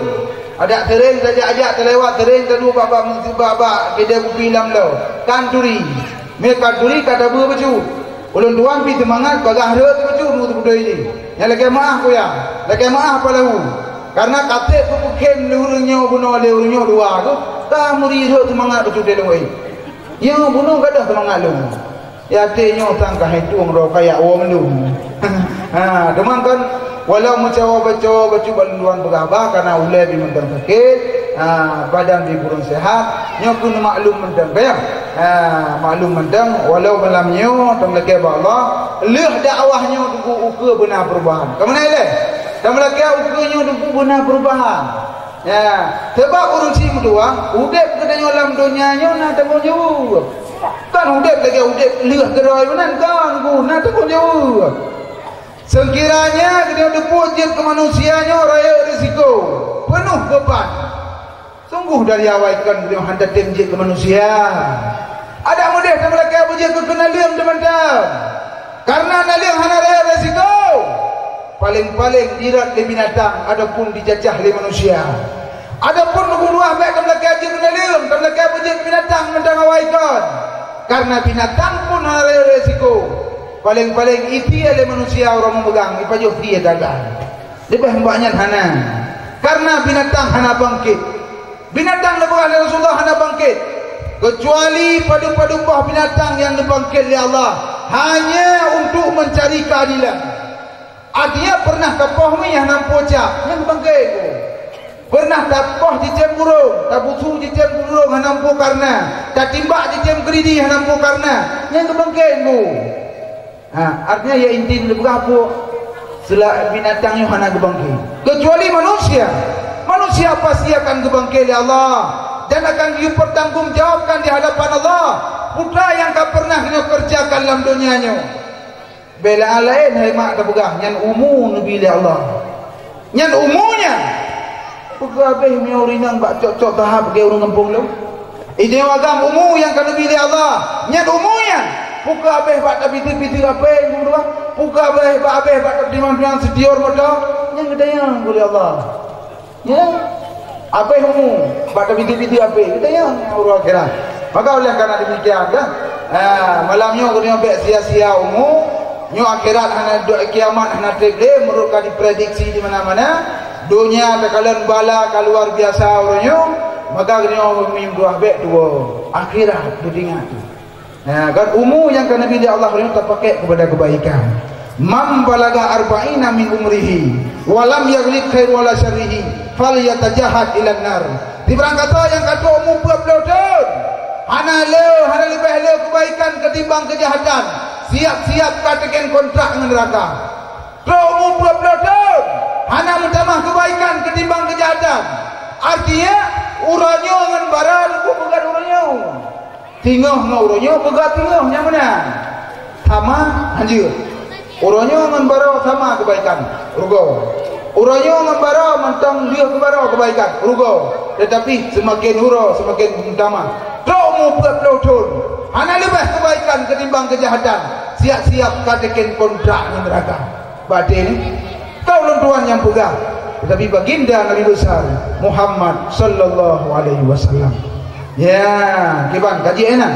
Ada tereng saja ajak terlewat tereng kedua baba kita bupilam lo. Kanturi. Mereka kanturi kata ber betul. Ulun tuan pi semangat pegah re tu betul tu budai ini. Yang lagi maaf ko ya. Lagi maaf apa lahu. Karena kata ku bukan lurunyo bunuh lurunyo dua tu. Dah muri re semangat betul dia loi. Yang bunuh kada semangat lu. Ya tenyo tangkah hitung ro kayak wong lu. Teman kan walau mencawa bacu banduan berabah karena ulai di mentang sakit, badan di burung sehat, nyokun maklum mentang kaya, maklum mentang walau malamnya temlaki Allah, leh dakwahnya tunggu ukur benar perubahan. Kemana le? Temlaki ukurnya tunggu benar perubahan. Ya, sebab urung si berdua, udep kedanya dalam dunianya nak tanggung jawab. Kan udep lagi udep leh gerai benan kan ku nak tanggung jawab. Sekiranya dia dipujit ke manusianya raya risiko penuh beban. Sungguh dari awal kan dia hendak temjit ke manusia. Ada mudah sama lagi pujit ke kenalian teman-teman. Karena nalian hana raya risiko. Paling-paling dirat di binatang adapun dijajah oleh manusia. Adapun nubuah baik kamu lagi aja kenalian, kamu lagi pujit ke binatang mentang awal kan. Karena binatang pun hana raya risiko. Paling-paling itu ada manusia orang memegang ipajuh dia dagang lebih banyak hana karena binatang hana bangkit binatang lebih oleh Rasulullah hana bangkit kecuali padu-padu buah binatang yang dibangkit oleh Allah hanya untuk mencari keadilan. Artinya pernah tapoh mi yang nampocak yang bangkit pernah tapoh di cem burung tabusu di cem burung yang nampu karena tatimbak di cem keridi yang nampu karena yang bangkit bu. Artinya ya inti lebih apa selak binatang yang hana gebangkit kecuali manusia pasti akan gebangkit oleh Allah dan akan dipertanggungjawabkan di hadapan Allah putra yang tak pernah dia kerjakan dalam dunianya bela lain hai mak tak pegah nyan umu nabi Allah nyan umunya pegah beh miurinang bak cok-cok tahap ke urang kampung lu ide wagam umu yang kan nabi Allah nyan umunya puka abeh bak piti-piti apa yang dua puka abeh bak diman-diman setior moda yang gedayang oleh Allah ya abeh umum bak piti-piti apa gedayang urang akhirat maka oleh karena demikian kan malamnya kena bek sia-sia umum nyo akhirat hana doa kiamat hana tegle meruka diprediksi di mana-mana dunia bekalan bala keluar biasa orangnya maka kena mimpi bek dua akhirat dudingat tu. Kan umur yang kan Nabi Allah terpakai kepada kebaikan. Man balaga arba'ina min umrihi walam yaghlib khair wala syarrihi falyatajahad ila nar. Diberang kata yang kata umur 20 tahun. Hana lebih le kebaikan ketimbang kejahatan. Siap-siap katakan kontrak dengan neraka. Kalau umur 20 tahun, hana mentamah kebaikan ketimbang kejahatan. Artinya uranya dengan baran ku pegat uranya. Tinggal ngauronya pegat tinggal yang mana? Sama anjir. Uranya dengan bara sama kebaikan. Rugo. Uranya dengan bara mentang dia kebara kebaikan. Rugo. Tetapi semakin hura semakin utama. Kau mu tahun. Hana lebih kebaikan ketimbang kejahatan. Siap-siap katakan kontrak dengan neraka. Batin. Kau lentuan yang pegang. Tetapi baginda Nabi besar Muhammad sallallahu alaihi wasallam. Ya, kiban kaji enak.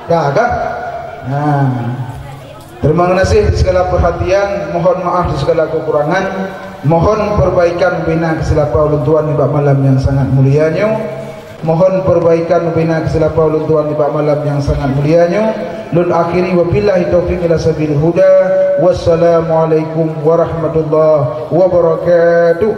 Dah kan? Terima kasih di segala perhatian, mohon maaf di segala kekurangan, mohon perbaikan bina kesilapan ulun di malam yang sangat mulianya. Mohon perbaikan bina kesilapan ulun di malam yang sangat mulianya. Lun akhiri wabillahi taufiq ila sabilil huda. Wassalamualaikum warahmatullahi wabarakatuh.